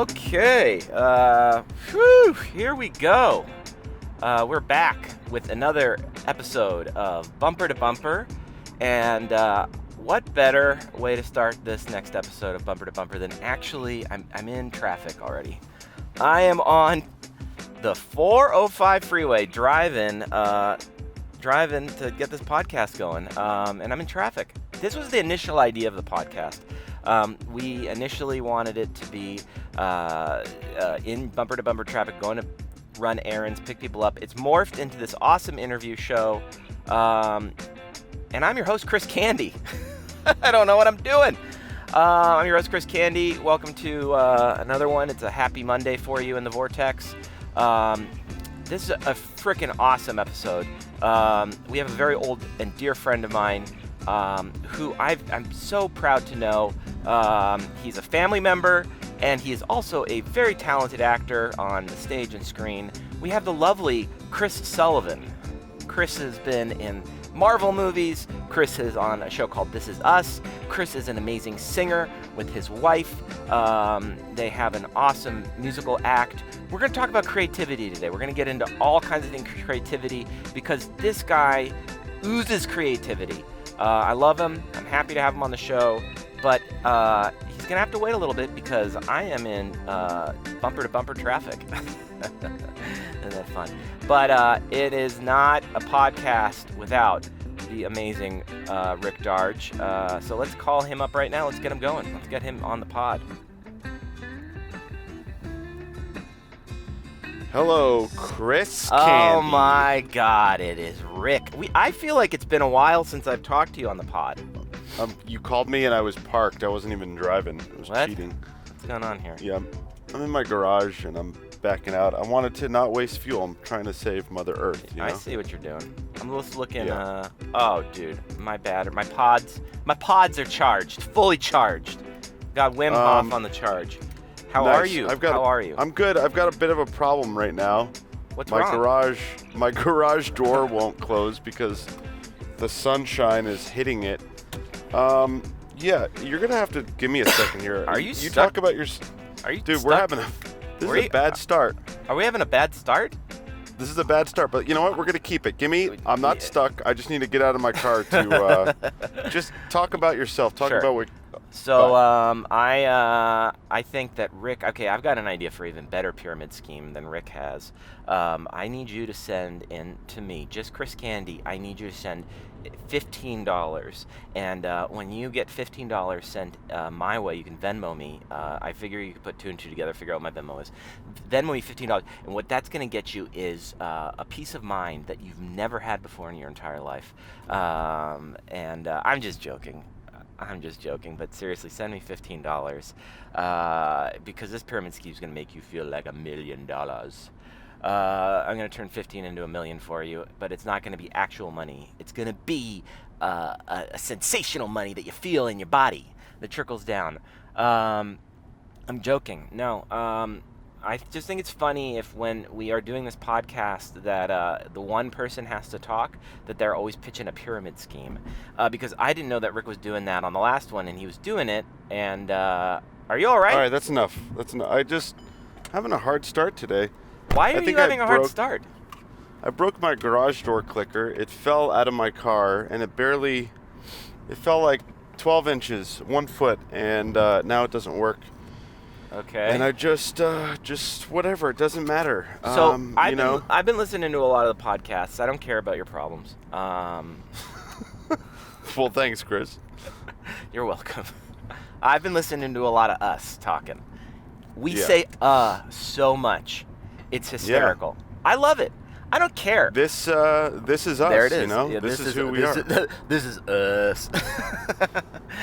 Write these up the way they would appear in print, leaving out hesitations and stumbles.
Okay, here we go. We're back with another episode of Bumper to Bumper, and what better way to start this next episode of Bumper to Bumper than actually, I'm in traffic already. I am on the 405 freeway driving to get this podcast going, and I'm in traffic. This was the initial idea of the podcast. We initially wanted it to be in bumper to bumper traffic, going to run errands, pick people up. It's morphed into this awesome interview show, and I'm your host, Chris Candy. I don't know what I'm doing. I'm your host, Chris Candy. Welcome to another one. It's a happy Monday for you in the Vortex. This is a freaking awesome episode. We have a very old and dear friend of mine who I'm so proud to know. He's a family member, and he is also a very talented actor on the stage and screen. We have the lovely Chris Sullivan. Chris has been in Marvel movies. Chris is on a show called This Is Us. Chris is an amazing singer with his wife. They have an awesome musical act. We're going to talk about creativity today. We're going to get into all kinds of things, creativity, because this guy oozes creativity. I love him. I'm happy to have him on the show, but he's going to have to wait a little bit because I am in bumper-to-bumper traffic. Isn't that fun? But it is not a podcast without the amazing Rick Darge. So let's call him up right now. Let's get him going. Let's get him on the pod. Hello, Chris Candy. Oh my God, it is Rick. I feel like it's been a while since I've talked to you on the pod. You called me and I was parked. I wasn't even driving. It was cheating. What's going on here? Yeah, I'm in my garage and I'm backing out. I wanted to not waste fuel. I'm trying to save Mother Earth. You know? I see what you're doing. I'm just looking. Yeah. Oh, dude, my bad. My pods are charged, fully charged. Got Wim Hof on the charge. How nice. are you? How are you? I'm good. I've got a bit of a problem right now. What's wrong? My garage door won't close because the sunshine is hitting it. Yeah, you're gonna have to give me a second here. Are you? You talk about your. Are you? Dude, stuck? we're having this is a bad start. Are we having a bad start? This is a bad start, but you know what? We're gonna keep it. I'm not stuck. I just need to get out of my car to just talk about yourself. Talk about what. So I think that Rick. Okay, I've got an idea for even better pyramid scheme than Rick has. I need you to send in to me, just Chris Candy. I need you to send $15, and when you get $15 sent my way, you can Venmo me. I figure you can put two and two together, figure out what my Venmo is. Venmo me $15, and what that's going to get you is a peace of mind that you've never had before in your entire life. And I'm just joking. But seriously, send me $15 because this pyramid scheme is going to make you feel like $1 million. I'm going to turn 15 into $1 million for you, but it's not going to be actual money. It's going to be a sensational money that you feel in your body that trickles down. I'm joking. No. I just think it's funny if when we are doing this podcast that the one person has to talk, that they're always pitching a pyramid scheme. Because I didn't know that Rick was doing that on the last one, and he was doing it. And are you all right? All right, that's enough. I just having a hard start today. Why are you having a hard start? I broke my garage door clicker. It fell out of my car, and it fell like 12 inches, 1 foot, and now it doesn't work. Okay. And I just whatever. It doesn't matter. So I've been listening to a lot of the podcasts. I don't care about your problems. Well, thanks, Chris. You're welcome. I've been listening to a lot of us talking. We say so much. It's hysterical. Yeah. I love it. I don't care. This is us. There it is. You know, yeah, this is who we are. This is us.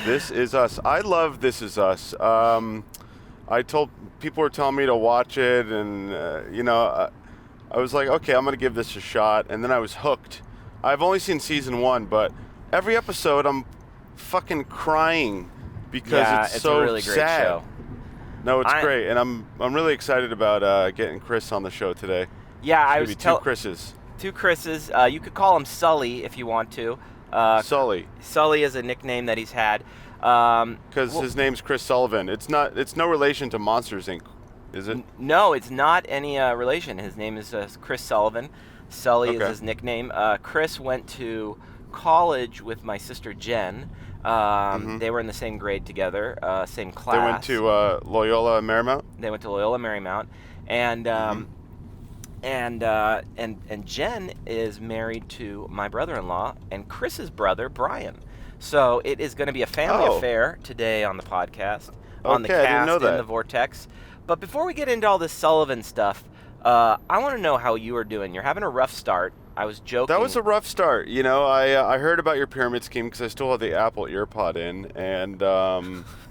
This is us. I love This Is Us. People were telling me to watch it, and I was like, okay, I'm gonna give this a shot, and then I was hooked. I've only seen season 1, but every episode I'm fucking crying because it's so a really great sad. Show. No, it's great, and I'm really excited about getting Chris on the show today. Yeah, I was two Chris's. Two Chris's. You could call him Sully if you want to. Sully. Sully is a nickname that he's had. Because his name's Chris Sullivan. It's no relation to Monsters Inc. Is it? No, it's not any relation. His name is Chris Sullivan. Sully is Okay. his nickname. Chris went to college with my sister Jen. They were in the same grade together, same class. They went to Loyola Marymount. They went to Loyola Marymount, and and Jen is married to my brother-in-law and Chris's brother Brian. So it is going to be a family affair today on the podcast, on the Okay, I didn't cast know in that. the Vortex. But before we get into all this Sullivan stuff, I want to know how you are doing. You're having a rough start. I was joking. That was a rough start. You know, I heard about your pyramid scheme because I still have the Apple EarPod in, and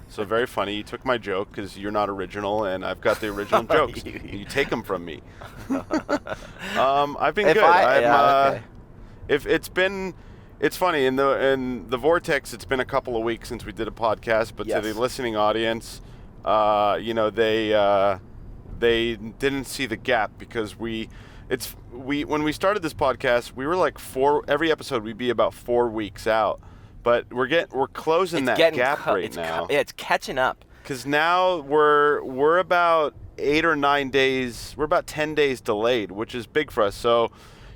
so very funny. You took my joke because you're not original, and I've got the original jokes. You take them from me. I've been good. Okay. If it's funny in the Vortex. It's been a couple of weeks since we did a podcast, but Yes. to the listening audience, you know, they didn't see the gap because when we started this podcast, we were like every episode we'd be about 4 weeks out, but we're closing that gap right now. It's catching up. Because now we're about 8 or 9 days. We're about 10 days delayed, which is big for us. So,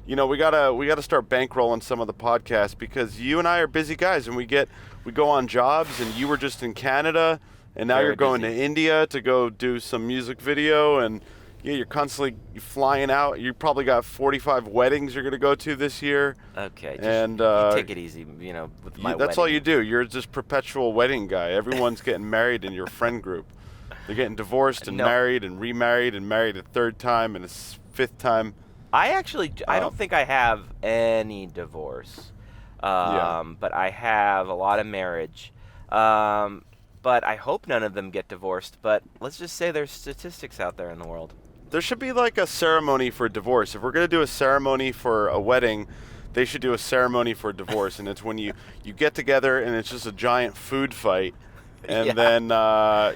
you know, we gotta start bankrolling some of the podcasts because you and I are busy guys, and we go on jobs, and you were just in Canada, and now Very you're going busy. to India to go do some music video, and yeah, you're constantly flying out. You probably got 45 weddings you're gonna go to this year. Okay, just And you take it easy, you know, with my that's all wedding. you do. You're just perpetual wedding guy. Everyone's getting married in your friend group. They're getting divorced and No. married and remarried and married a third time and a fifth time. I don't think I have any divorce, but I have a lot of marriage. But I hope none of them get divorced. But let's just say there's statistics out there in the world. There should be like a ceremony for divorce. If we're going to do a ceremony for a wedding, they should do a ceremony for divorce. And it's when you get together and it's just a giant food fight. And Yeah. then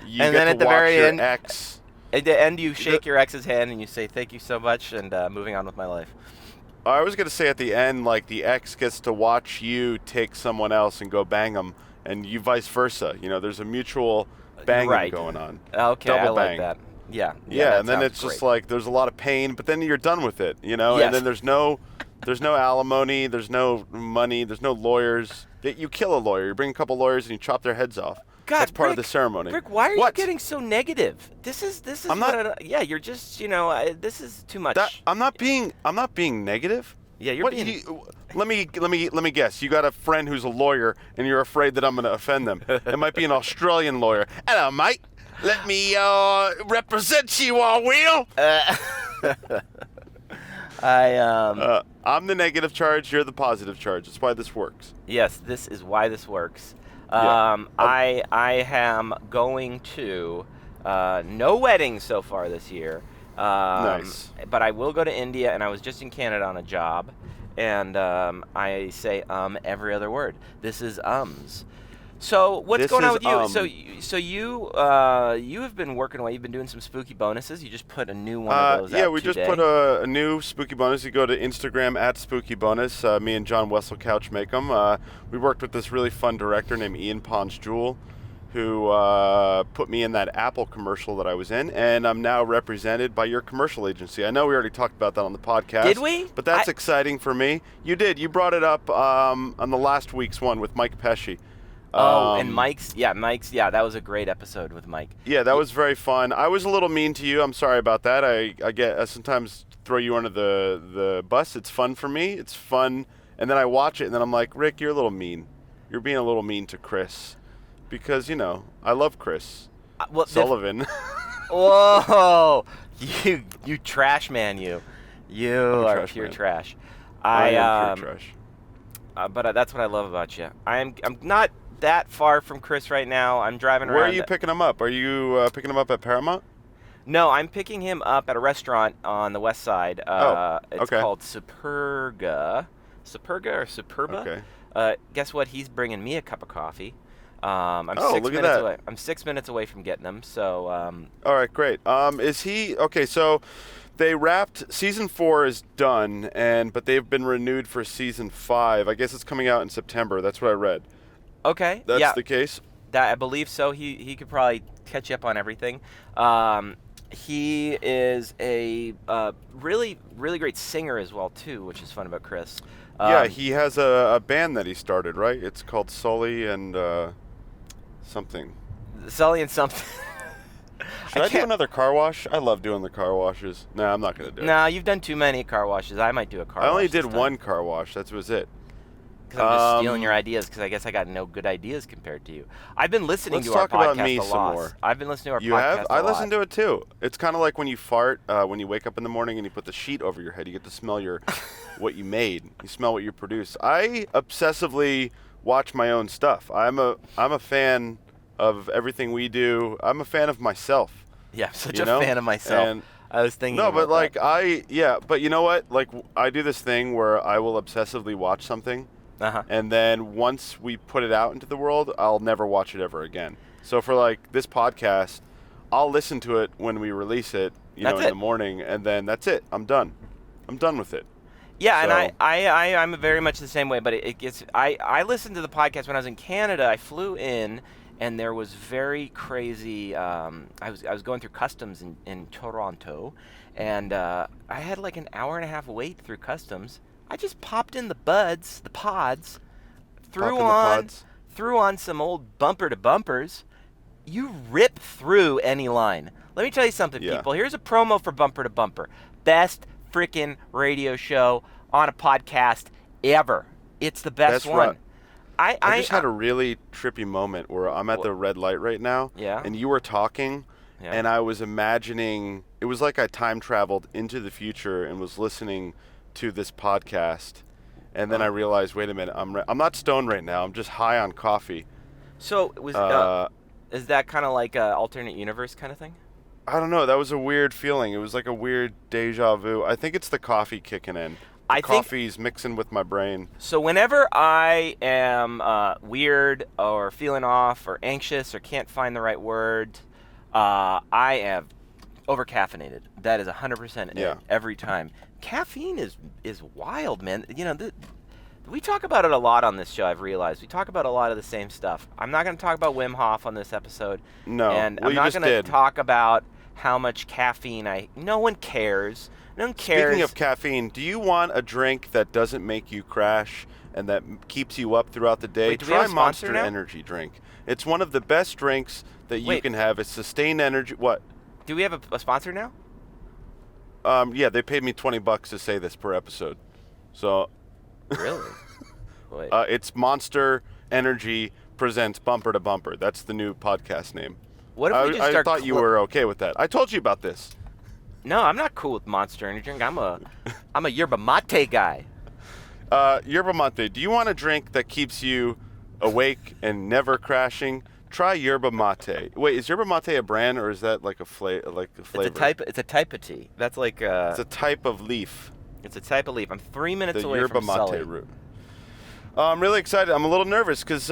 you And get then to at the watch very your end- ex. At the end, you shake your ex's hand and you say, "Thank you so much," and moving on with my life. I was going to say at the end, like the ex gets to watch you take someone else and go bang them, and you vice versa. You know, there's a mutual banging Right. going on. Okay, I Double like bang. that. Yeah. Yeah, that and then sounds it's just great. like there's a lot of pain, but then you're done with it, you know. Yes. And then there's no alimony, there's no money, there's no lawyers. You kill a lawyer, you bring a couple lawyers and you chop their heads off. God, That's part of Rick, the ceremony. Rick, why are What? you getting so negative? This is. I'm not- yeah, you're just. You know, this is too much. I'm not being negative. Yeah, you're What being. let me guess. You got a friend who's a lawyer, and you're afraid that I'm going to offend them. It might be an Australian lawyer. Hello, mate. Let me represent you, I will. I'm the negative charge. You're the positive charge. That's why this works. Yes, this is why this works. Yeah. I am going to no weddings so far this year. Nice. But I will go to India, and I was just in Canada on a job, and I say every other word. This is ums. So what's This going on is with you? So you have been working away. You've been doing some spooky bonuses. You just put a new one of those out Yeah, we today. just put a new spooky bonus. You go to Instagram at spooky bonus. Me and John Wesselcouch make them. We worked with this really fun director named Ian Pons Jewell, who put me in that Apple commercial that I was in, and I'm now represented by your commercial agency. I know we already talked about that on the podcast. Did we? But that's exciting for me. You did. You brought it up on the last week's one with Mike Pesci. And Mike's, that was a great episode with Mike. Yeah, that was very fun. I was a little mean to you. I'm sorry about that. I sometimes throw you under the bus. It's fun for me. It's fun. And then I watch it, and then I'm like, Rick, you're a little mean. You're being a little mean to Chris. Because, you know, I love Chris. Sullivan. Whoa! You trash man, you. You are trash pure man. trash. I am pure trash. But that's what I love about you. I'm not that far from Chris right now. I'm driving around. Where are you picking him up? Are you picking him up at Paramount? No, I'm picking him up at a restaurant on the west side. It's okay. called Superga. Superga or Superba? Okay. Guess what? He's bringing me a cup of coffee. I'm Oh, 6 look at minutes that. away. I'm 6 minutes away from getting them. So All right, great. Is he okay? So they wrapped season 4 is done, but they've been renewed for season 5. I guess it's coming out in September. That's what I read. okay, That's yeah, the case. that I believe so. He could probably catch you up on everything. He is a really, really great singer as well too, which is fun about Chris. Yeah, he has a band that he started, right? It's called Sully and something. Sully and something. Should I do another car wash? I love doing the car washes. No, I'm not going to do it. No, you've done too many car washes. I might do a car wash. I only did one car wash. That was it. Because I'm just stealing your ideas, because I guess I got no good ideas compared to you. I've been listening to our podcast about me a some lot. more. I've been listening to our You podcast have? a lot. I listen to it too. It's kind of like when you fart, when you wake up in the morning and you put the sheet over your head. You get to smell what you made. You smell what you produce. I obsessively watch my own stuff. I'm a fan of everything we do. I'm a fan of myself. Yeah, I'm such a fan of myself. And I was thinking. No, but about that. but you know what? Like, I do this thing where I will obsessively watch something. Uh-huh. And then once we put it out into the world, I'll never watch it ever again. So for like this podcast, I'll listen to it when we release it, in the morning, and then that's it. I'm done. I'm done with it. Yeah, so. And I'm very much the same way. But it gets. I listened to the podcast when I was in Canada. I flew in, and there was very crazy. I was going through customs in Toronto, and I had like an hour and a half wait through customs. I just popped in the pods, threw on some old bumper to bumpers. You rip through any line. Let me tell you something, people. Here's a promo for Bumper to Bumper. Best freaking radio show on a podcast ever. It's the best one. Right. I just had a really trippy moment where I'm at the red light right now, and you were talking, and I was imagining, it was like I time traveled into the future and was listening to this podcast, and then I realized, wait a minute, I'm not stoned right now. I'm just high on coffee. So is that kind of like an alternate universe kind of thing? I don't know. That was a weird feeling. It was like a weird deja vu. I think it's the coffee kicking in. Coffee's mixing with my brain. So whenever I am weird or feeling off or anxious or can't find the right word, I am over-caffeinated. That is 100% it every time. Caffeine is wild, man. We talk about it a lot on this show, I've realized. We talk about a lot of the same stuff. I'm not going to talk about Wim Hof on this episode. No, and I'm not going to talk about how much caffeine no one cares. No one cares. Speaking of caffeine, do you want a drink that doesn't make you crash and that keeps you up throughout the day? Wait, do we have a sponsor Monster now? Energy drink. It's one of the best drinks that you can have. It's sustained energy. What? Do we have a sponsor now? Yeah, they paid me $20 to say this per episode. So. Really? Wait. It's Monster Energy presents Bumper to Bumper. That's the new podcast name. What if we just start? I thought you were okay with that. I told you about this. No, I'm not cool with Monster Energy drink. I'm a yerba mate guy. Yerba mate. Do you want a drink that keeps you awake and never crashing? Try yerba mate. Wait, is yerba mate a brand or is that like a flavor? It's a type of tea. That's like it's a type of leaf. It's a type of leaf. I'm 3 minutes away from Sully. The yerba mate root. I'm really excited. I'm a little nervous because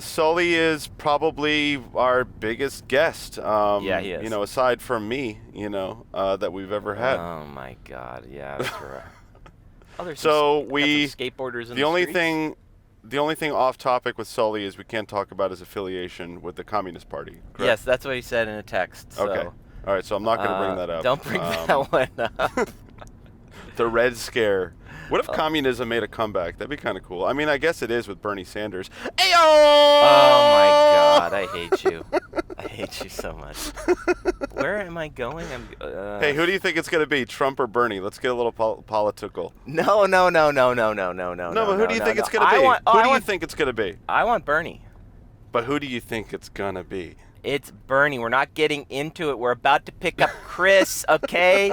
Sully is probably our biggest guest. Yeah, he is. Aside from me, that we've ever had. Oh my God! Yeah, that's right. So skateboarders in the streets. The only thing off topic with Sully is we can't talk about his affiliation with the Communist Party. Correct? Yes, that's what he said in a text. So, okay. All right. So I'm not going to bring that up. Don't bring that one up. The Red Scare. What if communism made a comeback? That'd be kind of cool. I mean, I guess it is with Bernie Sanders. Ayo! Oh my God, I hate you. I hate you so much. Where am I going? Hey, who do you think it's going to be, Trump or Bernie? Let's get a little political. No. No, but who do you think it's going to be? Who do you think it's going to be? I want Bernie. But who do you think it's going to be? It's Bernie. We're not getting into it. We're about to pick up Chris, okay?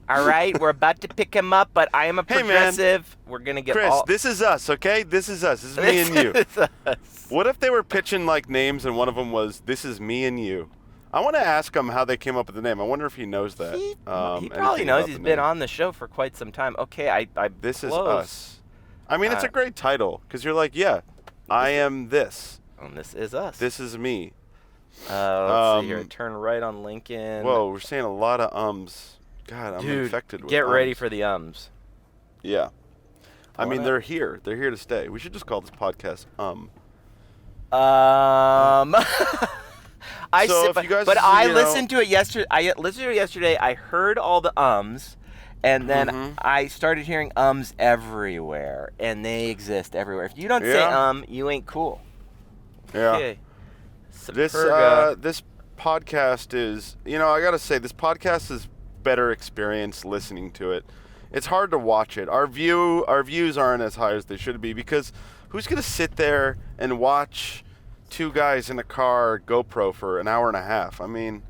All right, we're about to pick him up, but I am a progressive. Hey, we're going to get Chris, this is us, okay? This is us. This is me and you. This is us. What if they were pitching like names and one of them was, this is me and you? I want to ask him how they came up with the name. I wonder if he knows that. He probably knows. He's been on the show for quite some time. Okay, This is us. I mean, it's a great title because you're like, yeah, I am this. And this is us. This is me. Let's see here. Turn right on Lincoln. Whoa, we're saying a lot of ums. God, I'm infected with get ready for the ums. Yeah. I mean, they're here. They're here to stay. We should just call this podcast So if you guys, I listened to it yesterday. I heard all the ums, and then I started hearing ums everywhere, and they exist everywhere. If you don't say you ain't cool. Yeah. Okay. This podcast is, I gotta say, this podcast is better experience listening to it. It's hard to watch it. Our views aren't as high as they should be, because who's gonna sit there and watch two guys in a car GoPro for an hour and a half? I mean,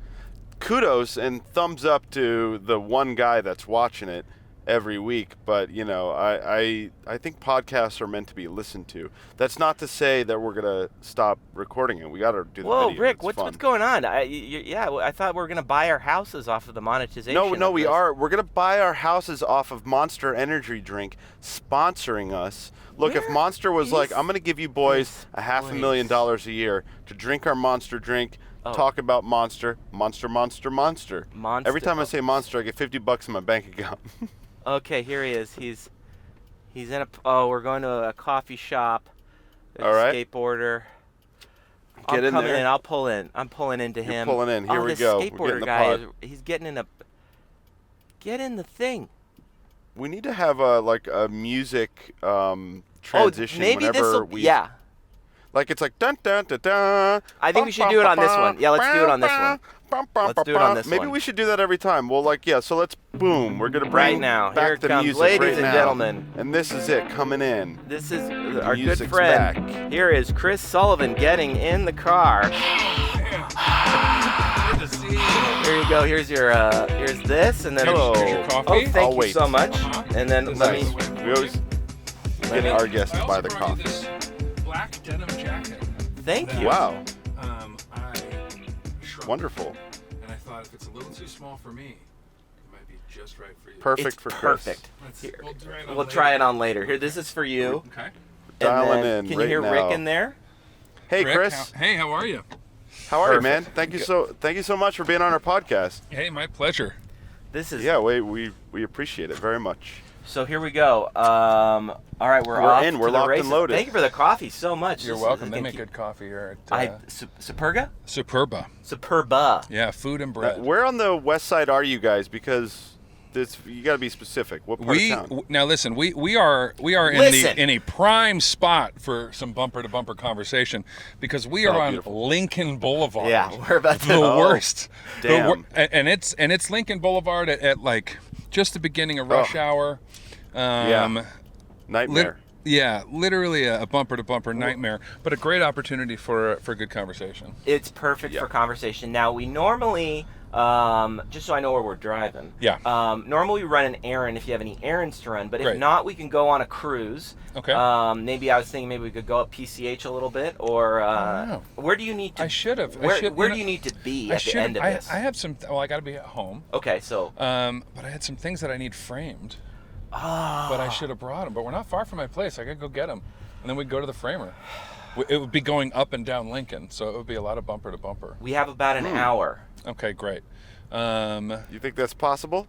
kudos and thumbs up to the one guy that's watching it every week, but I think podcasts are meant to be listened to. That's not to say that we're gonna stop recording it. We gotta do the Whoa, video. Rick, it's what's going on? I thought we were gonna buy our houses off of the monetization. No, we are. We're gonna buy our houses off of Monster Energy Drink sponsoring us. Look, if Monster was like, I'm gonna give you boys $500,000 a year to drink our Monster drink. Talk about Monster. Every time I say Monster, I get $50 in my bank account. Okay, here he is. He's in we're going to a coffee shop. All right. Skateboarder. Get in there. I'll pull in. I'm pulling into him. You're pulling in. Here we go. Skateboarder guy. He's getting in Get in the thing. We need to have a music transition. Maybe whenever yeah. Like it's like dun dun dun dun. I think we should do it on this one. Yeah, let's do it on this one. Let's do it on this Maybe one. we should do that every time. Well, so let's boom. We're gonna bring back here the comes, music, ladies and now. gentlemen. And this is it coming in. This is our good music's friend. back. Here is Chris Sullivan getting in the car. Good to see you. Here you go. Here's this, and then Hello. Here's your coffee. Oh, thank you wait. so much. And then let me. We always get our guests to buy the coffee. This black denim jacket. Thank you. Wow. I shrunk. Wonderful. And I thought if it's a little too small for me, it might be just right for you. Perfect It's for Chris. perfect. We'll try it on later. Here, this is for you. Okay. Dialing then, in can right you hear now. Rick in there? Hey, Rick, Chris. hey, how are you? How are you, man? Perfect. Thank you so much for being on our podcast. Hey, my pleasure. This is Yeah, we appreciate it very much. So here we go. All right, we're off in. We're to the locked and races. loaded. Thank you for the coffee so much. You're This welcome. is- They make good coffee here at Superga? Superba. Superba. Yeah, food and bread. Where on the west side are you guys? Because you got to be specific. What part of town? Now listen, we are in a prime spot for some bumper to bumper conversation, because we are on beautiful. Lincoln Boulevard. Yeah, we're about to. The worst. damn. And it's Lincoln Boulevard at like just the beginning of rush hour. Nightmare. Literally a bumper to bumper nightmare, but a great opportunity for good conversation. It's perfect for conversation. Now we normally, just so I know where we're driving. Yeah. Normally we run an errand if you have any errands to run, but if Great. not, we can go on a cruise. Okay. Maybe I was thinking maybe we could go up PCH a little bit, or know. where do you need to? I should have. Where do you need to be at the end of this? I have some. Well, I got to be at home. Okay, so. But I had some things that I need framed. But I should have brought them. But we're not far from my place. I could go get them, and then we'd go to the framer. It would be going up and down Lincoln, so it would be a lot of bumper to bumper. We have about an hour. Okay, great. You think that's possible?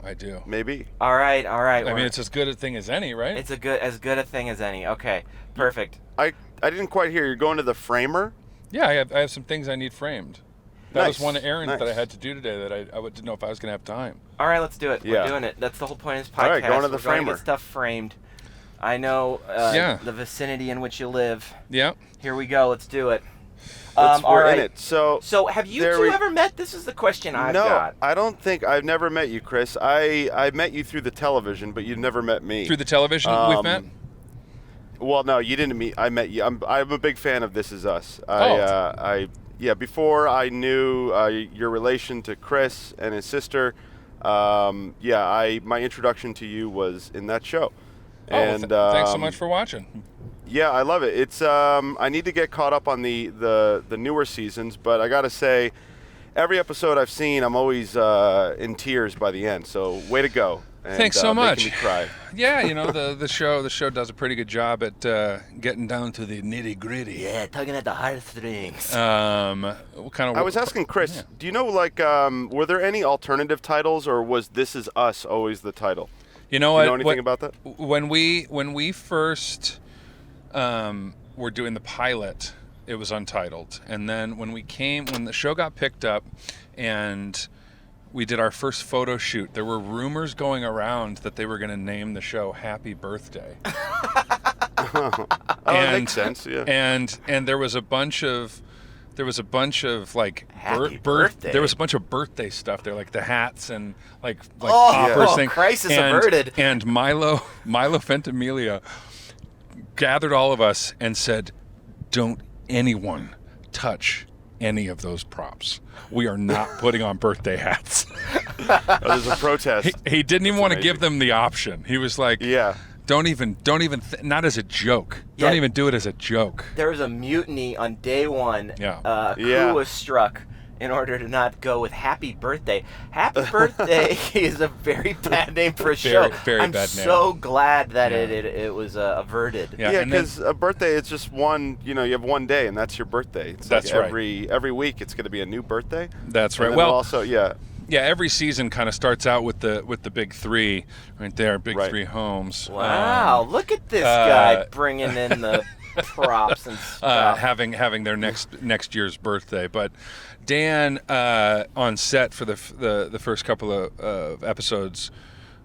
I do. Maybe. All right. I mean, it's as good a thing as any, right? It's as good a thing as any. Okay, perfect. I didn't quite hear. You're going to the framer? Yeah, I have some things I need framed. That was Nice, one errand that I nice. had to do today that I didn't know if I was going to have time. All right, let's do it. Yeah. We're doing it. That's the whole point of this podcast. All right, going to the We're going to framer. get stuff framed. I know the vicinity in which you live. Yeah. Here we go. Let's do it. We're all right. in it. So have you there two we- ever met? This is the question I've no, got. I don't think I've never met you, Chris. I met you through the television, but you've never met me. Through the television we've met? Well, no, you didn't meet. I met you. I'm a big fan of This Is Us. Before I knew your relation to Chris and his sister, my introduction to you was in that show. And thanks so much for watching. Yeah, I love it. It's I need to get caught up on the newer seasons, but I gotta say, every episode I've seen, I'm always in tears by the end. So way to go! And, Thanks so much. Making me cry. Yeah, the show does a pretty good job at getting down to the nitty gritty. Yeah, tugging at the heartstrings. What kind of? I was asking Chris, do you know were there any alternative titles, or was This Is Us always the title? You know Do what? you know anything about that? When we first were doing the pilot, it was untitled. And then when the show got picked up and we did our first photo shoot, there were rumors going around that they were going to name the show Happy Birthday. That makes sense. Yeah. And there was a bunch of like Happy birthday. there was a bunch of birthday stuff there, like the hats and like Oh, poppers thing. crisis averted. And Milo Ventimiglia gathered all of us and said, "Don't anyone touch any of those props. We are not putting on birthday hats." There's a protest. He didn't even want to give them the option. He was like, Yeah. Don't even, not as a joke. Yeah. Don't even do it as a joke. There was a mutiny on day one. Yeah. A coup Yeah. was struck in order to not go with Happy Birthday. Happy Birthday is a very bad name for a show. Very I'm bad name. so glad that Yeah. it was averted. Yeah, Yeah, and then- because a birthday is just one. You know, you have one day, and that's your birthday. It's That's like right. every week, it's going to be a new birthday. That's And right. then Well, also, yeah, every season kind of starts out with the big three right there, big Right. three homes. Wow, look at this guy bringing in the props and stuff. Having their next year's birthday. But Dan on set for the first couple of episodes,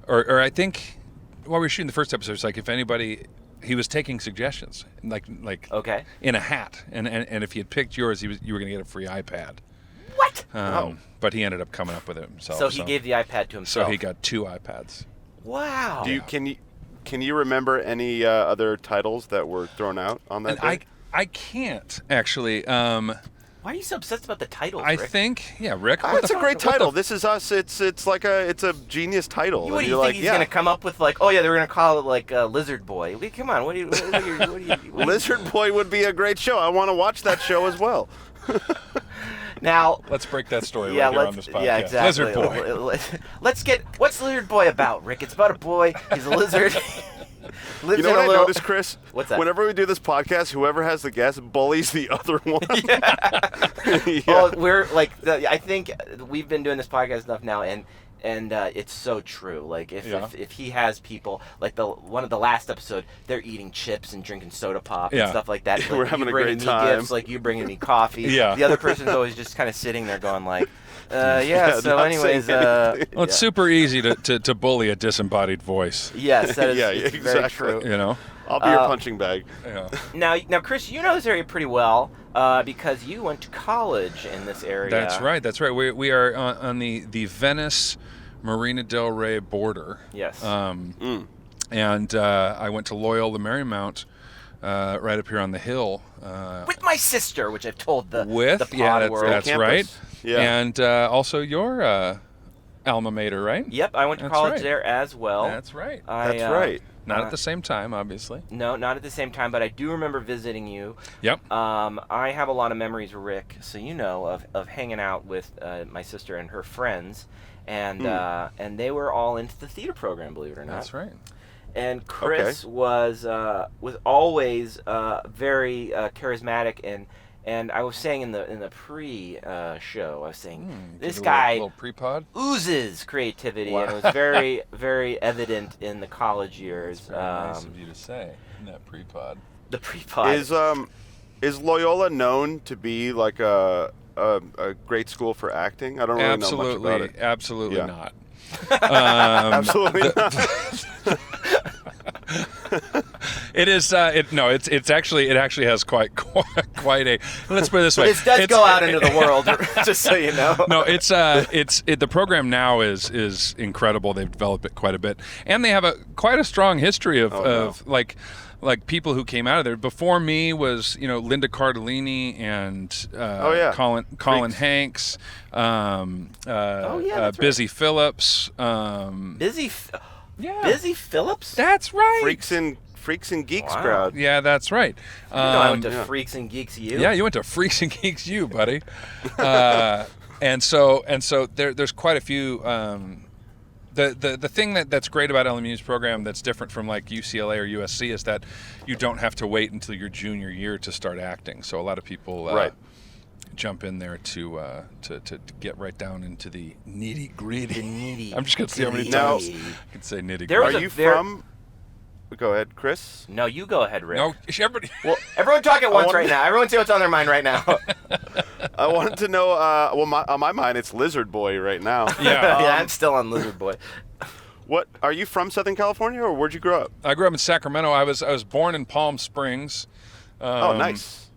or I think while we were shooting the first episode, it's like if anybody, he was taking suggestions like Okay. in a hat, and if he had picked yours, you were going to get a free iPad. What? But he ended up coming up with it himself. So he gave the iPad to himself. So he got 2 iPads. Wow. can you remember any other titles that were thrown out on that And day? I can't actually. Why are you so obsessed about the titles, I Rick? think Rick. It's a great title. This is us. It's a genius title. What And do you you're think like, he's yeah. gonna come up with? Like, oh yeah, they were gonna call it like Lizard Boy. Wait, come on, what do you Lizard Boy would be a great show. I want to watch that show as well. Now? Let's break that story Yeah, right here on this podcast. yeah, exactly. Lizard Boy. Let's get what's Lizard Boy about, Rick? It's about a boy. He's a lizard. Lives You know in what a I little... noticed, Chris? What's that? Whenever we do this podcast, whoever has the guest bullies the other one. Yeah. Well, we're like, I think we've been doing this podcast enough now, and it's so true. Like if he has people like one of the last episode, they're eating chips and drinking soda pop and stuff like that. Like, We're having you a bringing great me time. Gifts, like you bringing me coffee. Yeah. The other person's always just kind of sitting there going like, Yeah, So not anyways, saying anything. Well, it's super easy to bully a disembodied voice. yes, that is Yeah, it's exactly. very true. You know. I'll be your punching bag. Yeah. Now, Chris, you know this area pretty well because you went to college in this area. That's right. That's right. We are on the Venice Marina del Rey border. Yes. And I went to Loyola Marymount right up here on the hill. With my sister, which I've told the pod that's world. that's Campus. right. Yeah. And also your alma mater, right? Yep, I went to That's college right. there as well. That's right. That's right. Not at the same time, obviously. No, not at the same time, but I do remember visiting you. Yep. I have a lot of memories, Rick, so you know, of hanging out with my sister and her friends, and they were all into the theater program, believe it or not. That's right. And Chris was always very charismatic, and I was saying in the pre-show, I was saying this guy little pre-pod. oozes creativity, and it was very, very evident in the college years. Very nice of you to say in that pre-pod. The pre-pod. Is Loyola known to be like a great school for acting? I don't really know much about it. Absolutely Yeah. not. Absolutely not. It is. It actually has quite a. Let's put it this way. This does go out into the world, just so you know. No, the program now is incredible. They've developed it quite a bit, and they have quite a strong history of like people who came out of there. Before me was Linda Cardellini and Colin Hanks, that's Busy Phillips. Busy Phillips? That's right. Freaks and Geeks Wow. crowd. Yeah, that's right. I went to Freaks and Geeks U. Yeah, you went to Freaks and Geeks U, buddy. And so there's quite a few. The thing that's great about LMU's program that's different from like UCLA or USC is that you don't have to wait until your junior year to start acting. So a lot of people jump in there to get right down into the nitty gritty. I'm just gonna see how many times I can say nitty There gritty. was Are you from? Go ahead, Chris. No, you go ahead, Rick. No, everybody. Well, Everyone talk at once right now. Everyone say what's on their mind right now. I wanted to know. On my mind, it's Lizard Boy right now. Yeah. Yeah, I'm still on Lizard Boy. What are you from Southern California, or where'd you grow up? I grew up in Sacramento. I was born in Palm Springs. Oh, nice.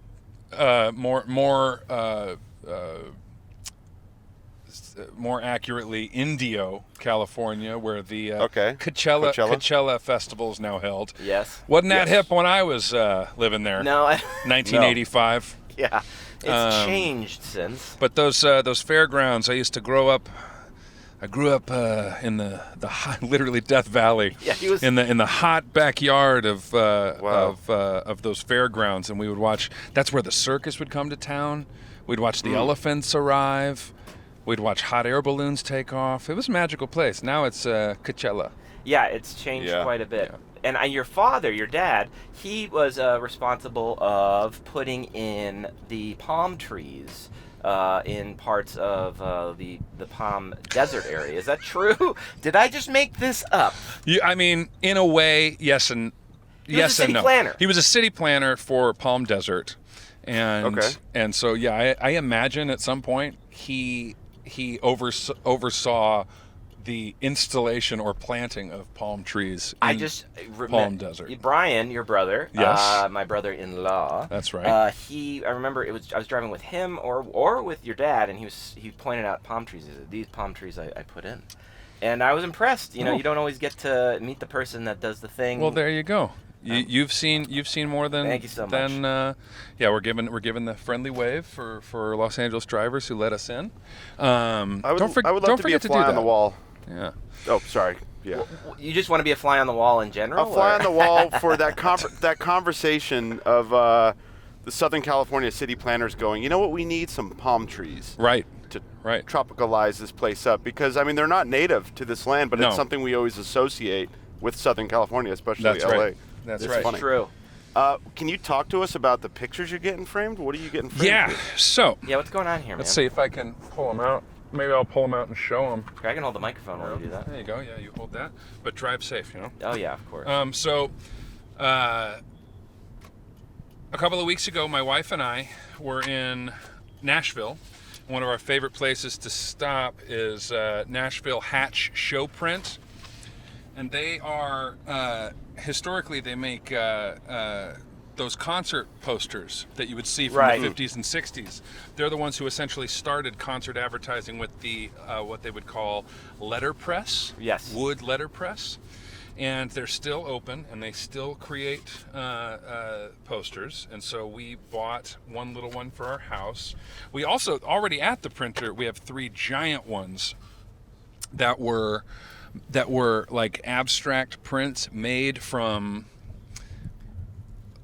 More accurately, Indio, California, where the Okay. Coachella Festival is now held. Yes. Wasn't that Yes. hip when I was living there? No. 1985. Yeah. It's changed since. But those fairgrounds, I used to grow up. I grew up in the hot, literally Death Valley. Yeah, he was in the hot backyard of Wow. of those fairgrounds, and we would watch. That's where the circus would come to town. We'd watch the elephants arrive. We'd watch hot air balloons take off. It was a magical place. Now it's Coachella. Yeah, it's changed Yeah. quite a bit. Yeah. And your father, your dad, he was responsible of putting in the palm trees in parts of the Palm Desert area. Is that true? Did I just make this up? I mean, in a way, yes and He was a city no. planner. He was a city planner for Palm Desert, and Okay. and so yeah, I imagine at some point he oversaw the installation or planting of palm trees in I just Palm Desert. Brian, your brother, Yes. my brother-in-law. That's right. I remember I was driving with him or with your dad, and he pointed out palm trees. He said, "These palm trees I put in," and I was impressed. You know, Oh. you don't always get to meet the person that does the thing. Well, there you go. You've seen more than Thank you so much. than yeah. We're giving the friendly wave for Los Angeles drivers who let us in. I would don't love don't to be a forget to do fly on that. the wall. Yeah. Oh, sorry. Yeah. You just want to be a fly on the wall in general? A fly or- on the wall for that that conversation of the Southern California city planners going, you know what, we need some palm trees Right. to Right. tropicalize this place up. Because, I mean, they're not native to this land, but No. it's something we always associate with Southern California, especially That's LA. right. That's It's right. funny. True. Can you talk to us about the pictures you're getting framed? What are you getting framed Yeah. with? So Yeah, what's going on here, man? let's see if I can pull them out. Maybe I'll pull them out and show them. I can hold the microphone while you do that. There you go. Yeah, you hold that, but drive safe. You know. Oh yeah, of course. So, a couple of weeks ago, my wife and I were in Nashville. One of our favorite places to stop is Nashville Hatch Show Print, and they are historically they make those concert posters that you would see from Right. the 50s and 60s. They're the ones who essentially started concert advertising with the what they would call letterpress. Yes. Wood letterpress. And they're still open, and they still create posters. And so we bought one little one for our house. We also, already at the printer, we have 3 giant ones that were like abstract prints made from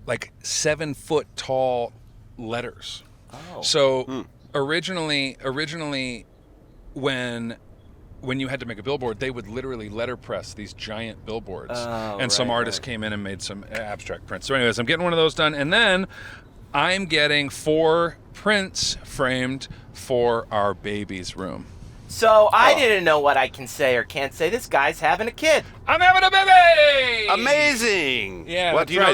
like 7-foot tall letters. Oh. So originally when you had to make a billboard, they would literally letterpress these giant billboards. Oh, and some right, artists right. came in and made some abstract prints. So anyways, I'm getting one of those done, and then I'm getting 4 prints framed for our baby's room. So I didn't know what I can say or can't say. This guy's having a kid. I'm having a baby! Amazing. Yeah, What that's do you know?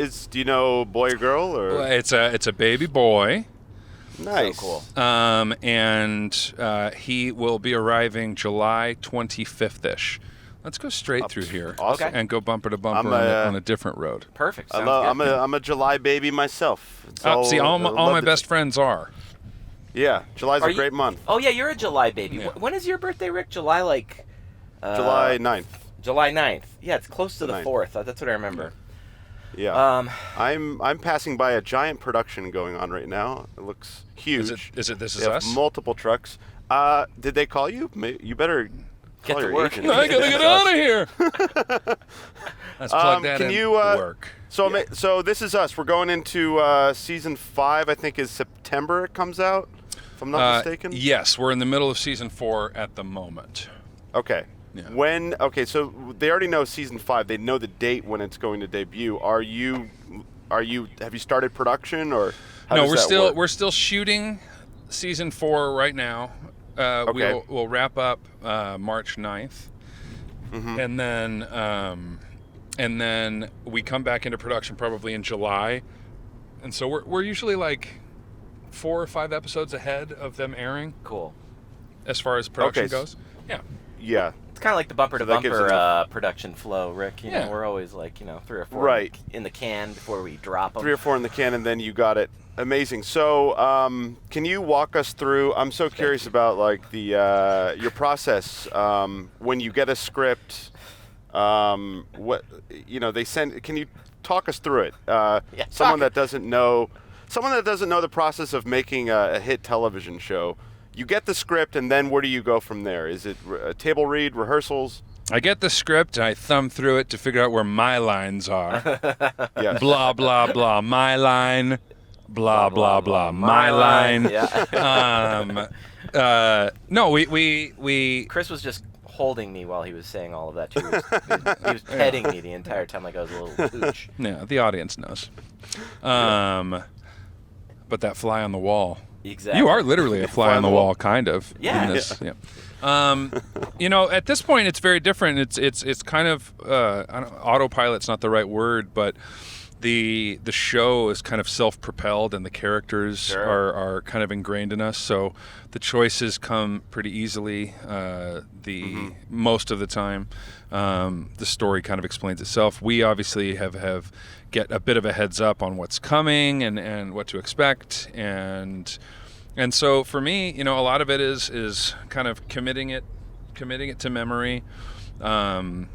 right. Do you know boy or girl or? Well, it's a baby boy. Nice. So cool. And he will be arriving July 25th-ish. Let's go straight through here Awesome. and go bumper to bumper on a different road. Perfect. I Sounds love. good. I'm a July baby myself. It's See, all I my love it. best friends are. Yeah, July's Are a you- great month. Oh yeah, you're a July baby. Yeah. When is your birthday, Rick? July July 9th. July 9th. Yeah, it's close to the 9th. 4th. That's what I remember. Yeah. I'm passing by a giant production going on right now. It looks huge. Is it This They Is have Us? multiple trucks. Did they call you? You better Get call to your work. agent. I gotta get out of here. Let's plug that can in. you, Work. So This Is Us. We're going into season 5. I think is September. It comes out, if I'm not mistaken. Yes, we're in the middle of season 4 at the moment. Okay. Yeah. So they already know season 5. They know the date when it's going to debut. Have you started production or? How No, does that work? we're still shooting season 4 right now. Okay. We'll wrap up March 9th. Mm-hmm. And then and then we come back into production probably in July, and so we're usually like 4 or 5 episodes ahead of them airing. Cool. As far as production goes. Yeah. Yeah. It's kind of like the bumper to bumper production flow, Rick. You know, we're always like 3 or 4 in the can before we drop them. 3 or 4 in the can, and then you got it. Amazing. So, can you walk us through? I'm so curious about like the your process when you get a script. What they send? Can you talk us through it? Someone that doesn't know the process of making a hit television show. You get the script, and then where do you go from there? Is it a table read, rehearsals? I get the script, I thumb through it to figure out where my lines are. Yes. Blah, blah, blah, my line. Blah, blah, blah, my line. Yeah. No, we... Chris was just holding me while he was saying all of that, too. He was petting me the entire time like I was a little pooch. Yeah, the audience knows. But that fly on the wall... Exactly. You are literally a fly on the wall, kind of. Yeah. In this, at this point, it's very different. It's kind of autopilot's not the right word, but the show is kind of self-propelled, and the characters are kind of ingrained in us. So the choices come pretty easily. Most of the time, the story kind of explains itself. We obviously have get a bit of a heads up on what's coming and what to expect, and so for me, a lot of it is kind of committing it to memory. Kind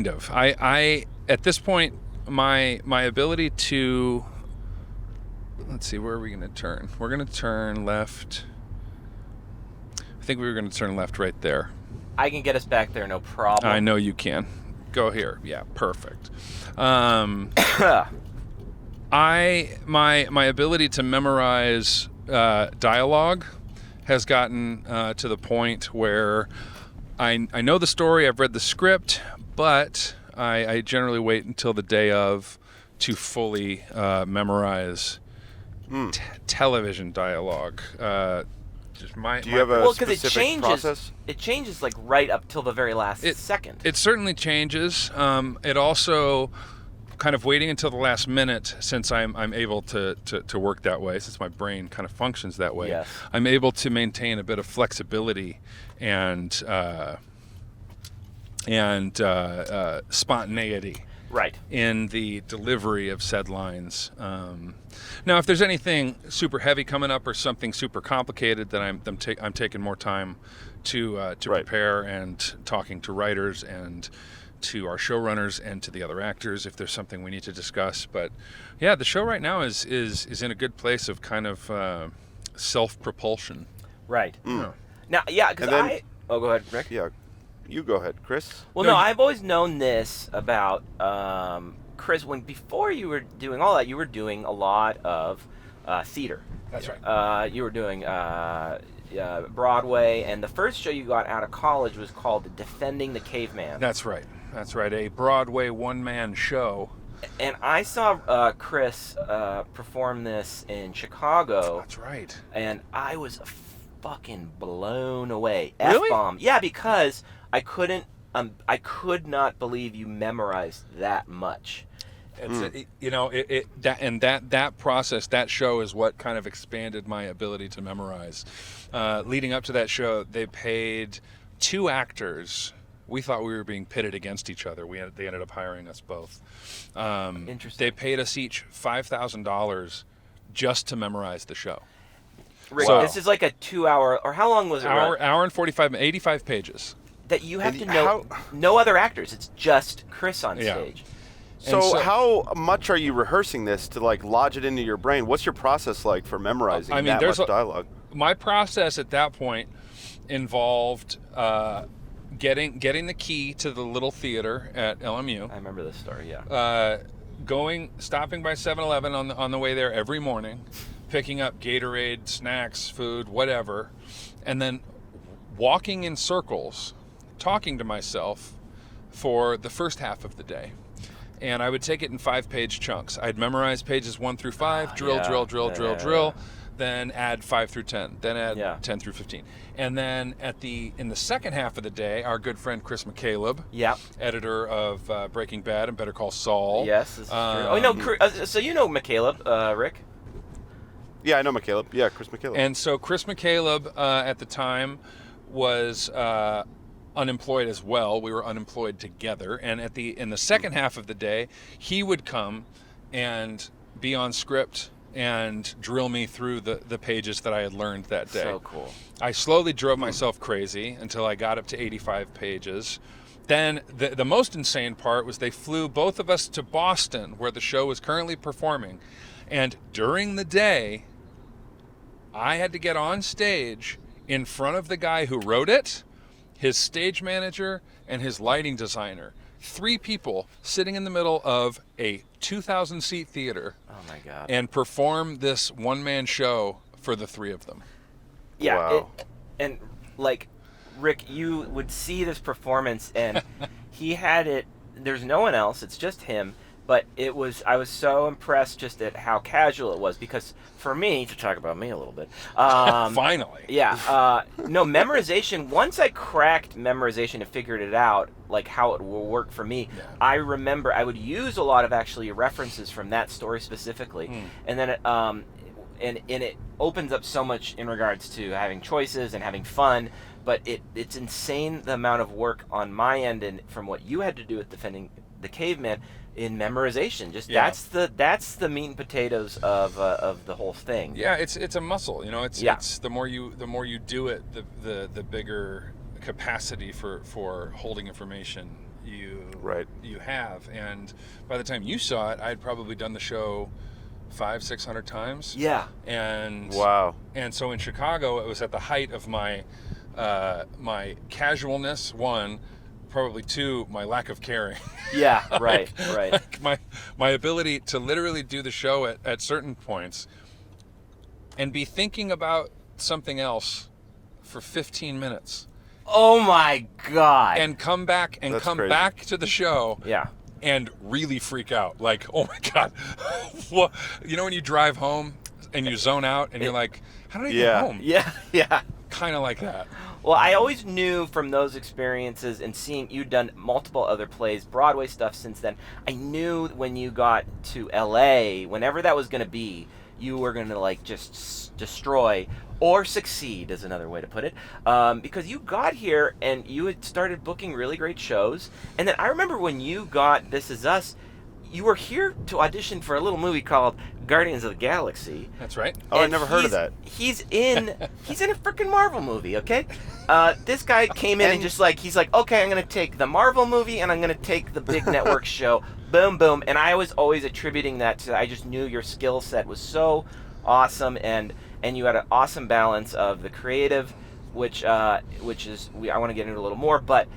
of. I at this point, my ability to, let's see, where are we going to turn? We're going to turn left. I think we were going to turn left right there. I can get us back there, no problem. I know you can. Go here. Yeah, perfect. My ability to memorize dialogue has gotten to the point where I know the story, I've read the script, but I generally wait until the day of to fully memorize television dialoge. Do you have a specific process? Because it changes like right up till the very last second. It certainly changes. It also kind of waiting until the last minute, since I'm able to work that way, since my brain kind of functions that way. Yes. I'm able to maintain a bit of flexibility and spontaneity. Right. In the delivery of said lines. Now, if there's anything super heavy coming up or something super complicated, then I'm taking more time to prepare, and talking to writers and to our showrunners and to the other actors if there's something we need to discuss. But yeah, the show right now is in a good place of kind of self-propulsion. Right. Mm. Now, yeah, because Oh, go ahead, Rick. Yeah. You go ahead, Chris. Well, no, I've always known this about Chris. Before you were doing all that, you were doing a lot of theater. That's right. You were doing Broadway, and the first show you got out of college was called Defending the Caveman. That's right. A Broadway one-man show. And I saw Chris perform this in Chicago. That's right. And I was fucking blown away. Really? F-bomb. Yeah, because I could not believe you memorized that much. That process, that show is what kind of expanded my ability to memorize. Leading up to that show, they paid 2 actors. We thought we were being pitted against each other. They ended up hiring us both. Interesting. They paid us each $5,000 just to memorize the show. Rick, this is like a 2-hour, or how long was it? Hour and 45, 85 pages. That you have to know no other actors. It's just Chris on stage. So how much are you rehearsing this to like lodge it into your brain? What's your process like for memorizing that much dialogue? My process at that point involved getting the key to the little theater at LMU. I remember this story. Yeah. Stopping by 7-Eleven on the way there every morning, picking up Gatorade, snacks, food, whatever, and then walking in circles, talking to myself for the first half of the day. And I would take it in 5-page chunks. I'd memorize pages 1 through 5, drill. then add 5 through 10, then add Yeah. 10 through 15. And then in the second half of the day, our good friend Chris McCaleb, Yeah. editor of Breaking Bad and Better Call Saul. Yes, this is true. Oh, no, so you know McCaleb, Rick? Yeah, I know McCaleb. Yeah, Chris McCaleb. And so Chris McCaleb at the time was unemployed as well. We were unemployed together. And in the second half of the day, he would come and be on script and drill me through the pages that I had learned that day. So cool. I slowly drove myself crazy until I got up to 85 pages. Then the most insane part was they flew both of us to Boston, where the show was currently performing. And during the day, I had to get on stage in front of the guy who wrote it, his stage manager, and his lighting designer. 3 people sitting in the middle of a 2,000-seat theater. Oh, my God. And perform this one-man show for the 3 of them. Yeah. Wow. And, like, Rick, you would see this performance, and he had it. There's no one else. It's just him. But I was so impressed just at how casual it was, because for me, to talk about me a little bit. Finally. Yeah. No, memorization, once I cracked memorization and figured it out, like how it will work for me, Yeah. I remember I would use a lot of actually references from that story specifically. And then and it opens up so much in regards to having choices and having fun, but it's insane the amount of work on my end and from what you had to do with defending the Caveman in memorization. Just Yeah. that's the meat and potatoes of the whole thing. Yeah, it's a muscle. You know, it's Yeah. it's the more you do it, the bigger capacity for holding information you have. And by the time you saw it, I'd probably done the show 500-600 times. Yeah. And Wow. And so in Chicago, it was at the height of my my casualness. 1, probably 2, my lack of caring. Yeah, right, right. Like my ability to literally do the show at certain points and be thinking about something else for 15 minutes. Oh my God. And come back That's crazy. to the show Yeah. and really freak out. Like, oh my God. What? You know when you drive home and you zone out and you're like, how did I get home? Yeah, yeah. Kind of like that. Well, I always knew from those experiences and seeing you'd done multiple other plays, Broadway stuff since then, I knew when you got to LA, whenever that was going to be, you were going to like just destroy or succeed is another way to put it. Because you got here and you had started booking really great shows. And then I remember when you got This Is Us, you were here to audition for a little movie called Guardians of the Galaxy. That's right. Oh, I And never heard of that. He's in a freaking Marvel movie, okay? This guy came in and just like, he's like, okay, I'm going to take the Marvel movie and I'm going to take the big network show. Boom, boom. And I was always attributing that to, I just knew your skill set was so awesome and you had an awesome balance of the creative, which is, I want to get into a little more, but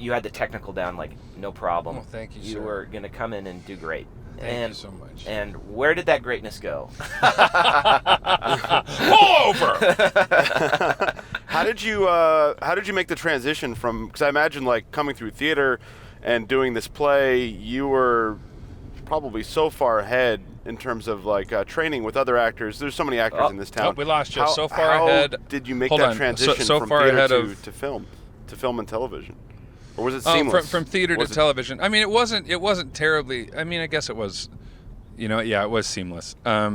you had the technical down like no problem. Oh, thank you, You sir. were going to come in and do great. Thank you so much. And where did that greatness go? Pull over! How did you make the transition from? Because I imagine like coming through theater and doing this play, you were probably so far ahead in terms of like training with other actors. There's so many actors in this town. Oh, we lost you. How, So far how ahead. did you make Hold that on. transition So from far theater ahead to film and television? Or was it Oh, seamless? from theater to Was it- television. I mean, it wasn't terribly. I mean, I guess it was. You know, yeah, it was seamless. What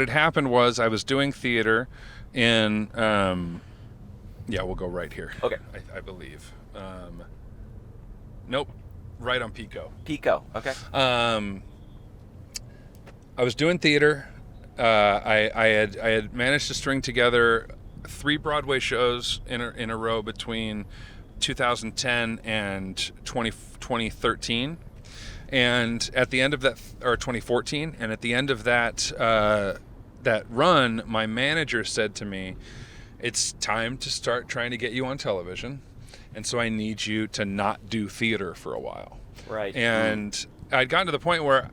had happened was I was doing theater in. Yeah, we'll go right here. Okay. I believe. Nope, right on Pico. Pico, okay. I was doing theater. I had managed to string together 3 Broadway shows in a row between 2010 and 2013, and at the end of that, or 2014, and at the end of that run, my manager said to me, "It's time to start trying to get you on television, and so I need you to not do theater for a while." Right. And I'd gotten to the point where,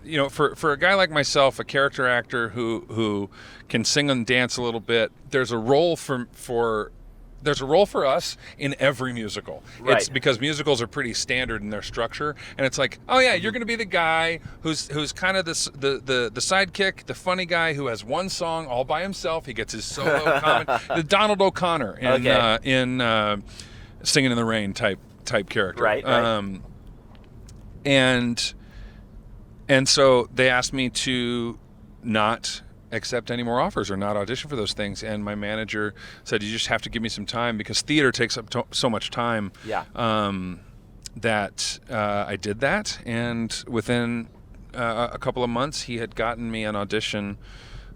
you know, for a guy like myself, a character actor who can sing and dance a little bit, there's a role for there's a role for us in every musical. Right. It's because musicals are pretty standard in their structure, and it's like, oh yeah, you're going to be the guy who's kind of the sidekick, the funny guy who has one song all by himself. He gets his solo comment. The Donald O'Connor in Singing in the Rain type character. Right. And so they asked me to not accept any more offers or not audition for those things, and my manager said, you just have to give me some time, because theater takes up so much time. That I did that, and within a couple of months he had gotten me an audition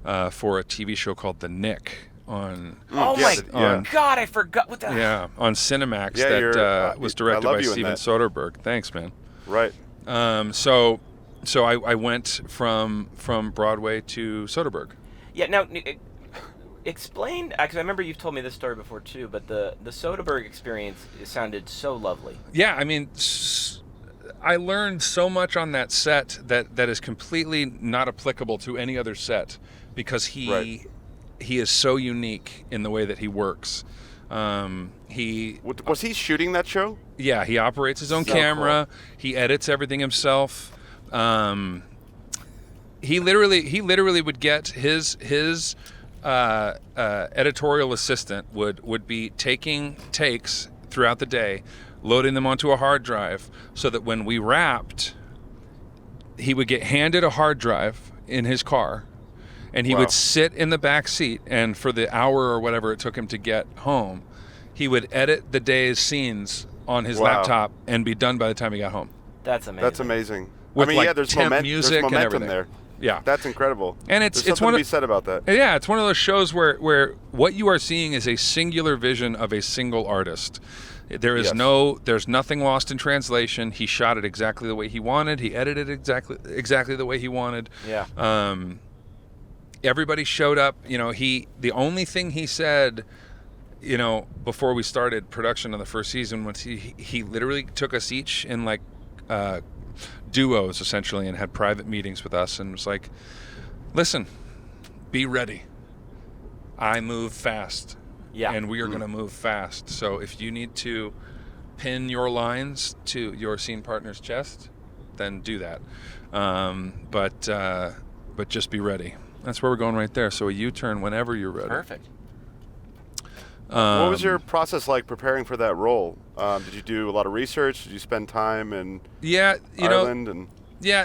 for a TV show called The Knick on God, I forgot what the on Cinemax that was directed by Steven Soderbergh. Thanks, man. Right. So I went from Broadway to Soderbergh. Yeah. Now, explain. Because I remember you've told me this story before too. But the Soderbergh experience sounded so lovely. Yeah, I mean, I learned so much on that set that is completely not applicable to any other set, because he is so unique in the way that he works. Was he shooting that show? Yeah, he operates his own camera. Cool. He edits everything himself. He literally would get his editorial assistant would be taking takes throughout the day, loading them onto a hard drive, so that when we wrapped, he would get handed a hard drive in his car, and he would sit in the back seat, and for the hour or whatever it took him to get home, he would edit the day's scenes on his laptop and be done by the time he got home. That's amazing. That's amazing. With there's music there's momentum and everything there. Yeah, that's incredible. And there's something to be said about that. Yeah, it's one of those shows where what you are seeing is a singular vision of a single artist. There is there's nothing lost in translation. He shot it exactly the way he wanted. He edited it exactly the way he wanted. Yeah. Everybody showed up. The only thing he said, before we started production on the first season, was he literally took us each in like duos essentially, and had private meetings with us, and was like, listen, be ready. I move fast. Yeah. And we are going to move fast. So if you need to pin your lines to your scene partner's chest, then do that. But just be ready. That's where we're going right there. So a U-turn whenever you're ready. Perfect. What was your process like preparing for that role? Did you do a lot of research? Did you spend time in Ireland?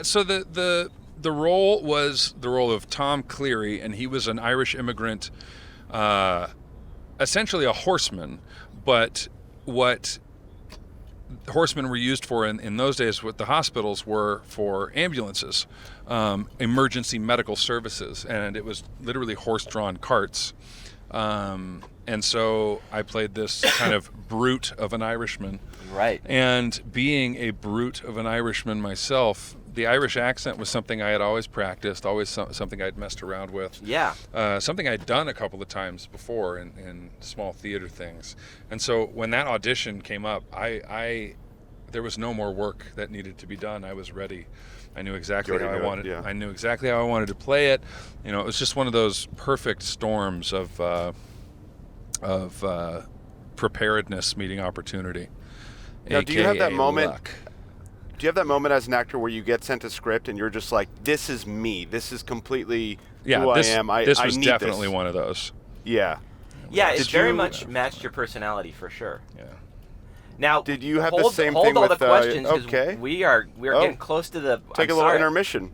So the role was the role of Tom Cleary, and he was an Irish immigrant, essentially a horseman. But what horsemen were used for in those days, what the hospitals were for ambulances, emergency medical services, and it was literally horse-drawn carts. And so I played this kind of brute of an Irishman. Right. And being a brute of an Irishman myself, the Irish accent was something I had always practiced, always something I'd messed around with. Yeah. Something I'd done a couple of times before in small theater things. And so when that audition came up, there was no more work that needed to be done. I was ready. I knew exactly how I wanted. Yeah. I knew exactly how I wanted to play it. It was just one of those perfect storms of preparedness meeting opportunity. Now, do you have that moment? Luck. Do you have that moment as an actor where you get sent a script and you're just like, "This is me. This is completely who I am. This was need definitely this." one of those. Yeah. Yeah, it very much matched your personality for sure. Yeah. Now, did you have the same thing all with the questions? Okay. We are getting close to the. Take a little intermission.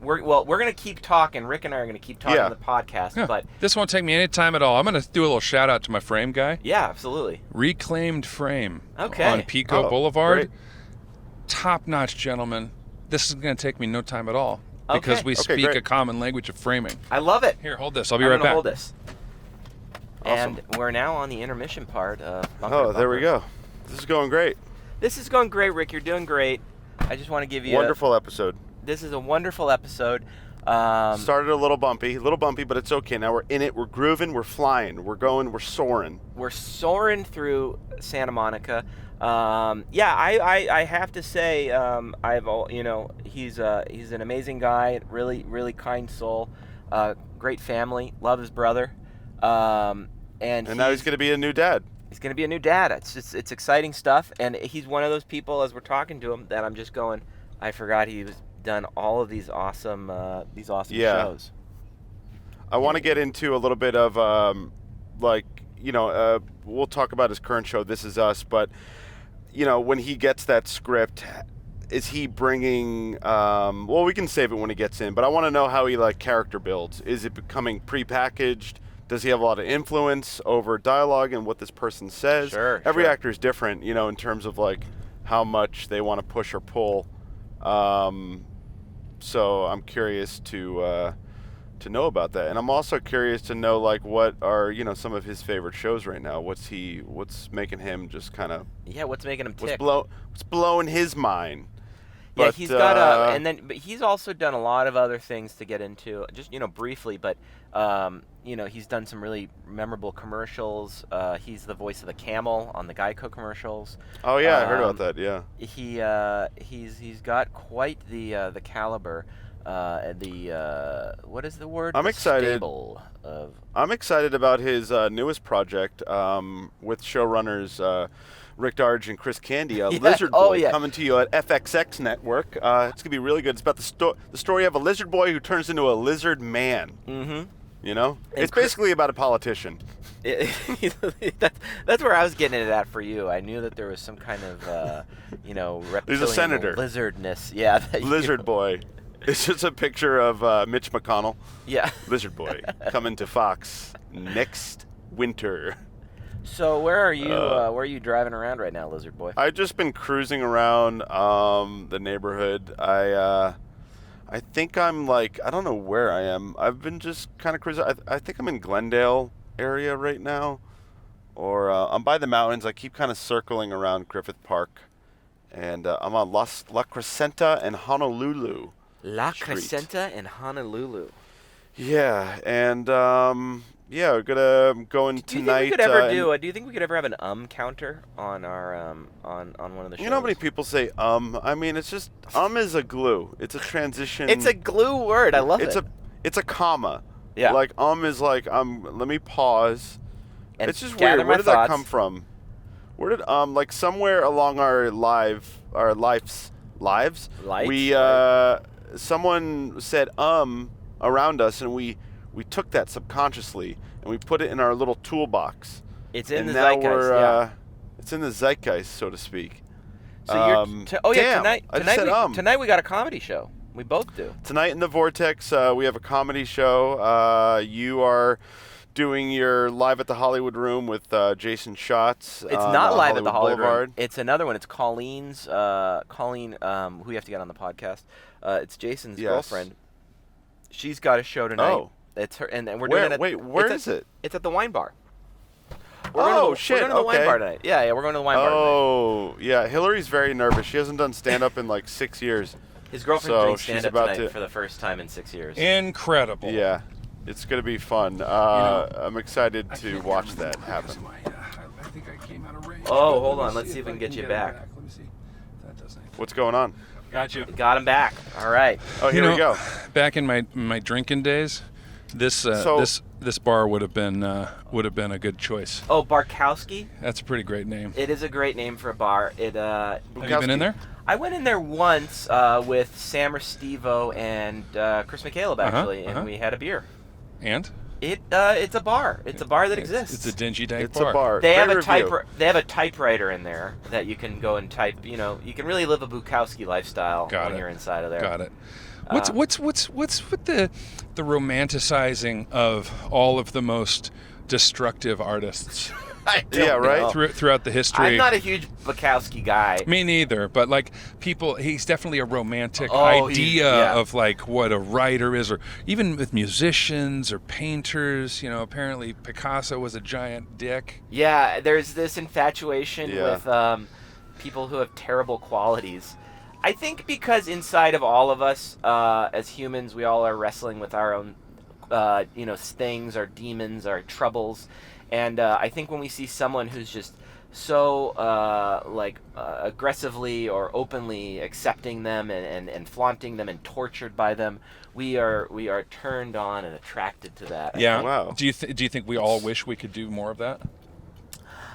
We're going to keep talking. Rick and I are going to keep talking on the podcast. Yeah. But this won't take me any time at all. I'm going to do a little shout out to my frame guy. Yeah, absolutely. Reclaimed Frame. Okay. On Pico Boulevard. Great. Top-notch, gentlemen. This is going to take me no time at all because we speak a common language of framing. I love it. Here, hold this. I'll be right back. Hold this. Awesome. And we're now on the intermission part of Bumper to there we Bumper. go. This is going great. This is going great, Rick. You're doing great. I just want to give you wonderful episode. This is a wonderful episode. Started a little bumpy, but it's okay. Now we're in it. We're grooving. We're flying. We're going. We're soaring. We're soaring through Santa Monica. I have to say, he's an amazing guy. Really, really kind soul. Great family. Love his brother. And now he's going to be a new dad. He's going to be a new dad. It's exciting stuff, and he's one of those people, as we're talking to him, that I'm just going, I forgot he was done all of these awesome shows. I want to get into a little bit of we'll talk about his current show, This Is Us, but when he gets that script, is he bringing we can save it when he gets in, but I want to know how he character builds. Is it becoming prepackaged? Does he have a lot of influence over dialogue and what this person says? Sure. Every actor is different, in terms of how much they want to push or pull. So I'm curious to know about that, and I'm also curious to know what are some of his favorite shows right now. What's making him just kind of what's making him tick? What's blowing his mind? Yeah, he's got but he's also done a lot of other things to get into, just briefly, but he's done some really memorable commercials. He's the voice of the camel on the Geico commercials. Oh yeah, I heard about that. Yeah. He's got quite the caliber. What is the word? I'm excited. I'm excited about his newest project with showrunners Rick Darge and Chris Candy, Lizard Boy, coming to you at FXX Network. It's going to be really good. It's about the story of a lizard boy who turns into a lizard man. Mm-hmm. It's basically about a politician. That's where I was getting it at for you. I knew that there was some kind of, reptilian There's a senator. Lizardness. Yeah. Lizard Boy. It's just a picture of Mitch McConnell. Yeah. Lizard Boy coming to Fox next winter. So where are you? Where are you driving around right now, Lizard Boy? I've just been cruising around the neighborhood. I think I'm I don't know where I am. I've been just kind of cruising. I think I'm in Glendale area right now, or I'm by the mountains. I keep kind of circling around Griffith Park, and I'm on La Crescenta and Honolulu. La Crescenta and Honolulu. Yeah, and we're gonna go in tonight. Do you think we could ever have an counter on our on one of the shows? You know how many people say I mean, it's just is a glue. It's a transition. It's a glue word. I love it. It's a comma. Yeah. Is let me pause. And it's just weird. Where did that come from? Where did somewhere along our lives, we someone said around us, and we took that subconsciously and we put it in our little toolbox. It's in the zeitgeist. It's in the zeitgeist, so to speak. So tonight we got a comedy show. We both do. Tonight in the Vortex, we have a comedy show. You are doing your Live at the Hollywood Room with Jason Schatz. It's not Live at the Hollywood Boulevard. Room. It's another one. It's Colleen's. Colleen, who you have to get on the podcast. It's Jason's girlfriend. She's got a show tonight. Oh. It's her, and we're doing it. Where is it? It's at the wine bar. We're going to the wine bar tonight. Yeah, we're going to the wine bar tonight. Oh, yeah. Hillary's very nervous. She hasn't done stand-up in 6 years. His girlfriend's doing stand-up tonight for the first time in 6 years. Incredible. Yeah. It's going to be fun. I'm excited to watch that happen. I think I came out of range. Oh, hold on. Let's see if we can get you back. Let me see. That does anything. What's going on? Got you. Got him back. All right. Oh, here we go. Back in my drinking days, this bar would have been a good choice. Oh, Barkowski? That's a pretty great name. It is a great name for a bar. Have you been in there? I went in there once with Sam Restivo and Chris McCaleb, actually, and we had a beer. And? It's a bar. It's a bar that exists. It's a dingy dank bar. It's a bar. They have a typewriter in there that you can go and type. You can really live a Bukowski lifestyle when you're inside of there. Got it. What's with the romanticizing of all of the most destructive artists? Throughout the history. I'm not a huge Bukowski guy. Me neither, but he's definitely a romantic idea of what a writer is, or even with musicians or painters. Apparently Picasso was a giant dick. Yeah, there's this infatuation with people who have terrible qualities. I think because inside of all of us, as humans, we all are wrestling with our own, things, our demons, our troubles. And I think when we see someone who's just so aggressively or openly accepting them and flaunting them and tortured by them, we are turned on and attracted to that. Yeah. Wow. Do you think we all wish we could do more of that?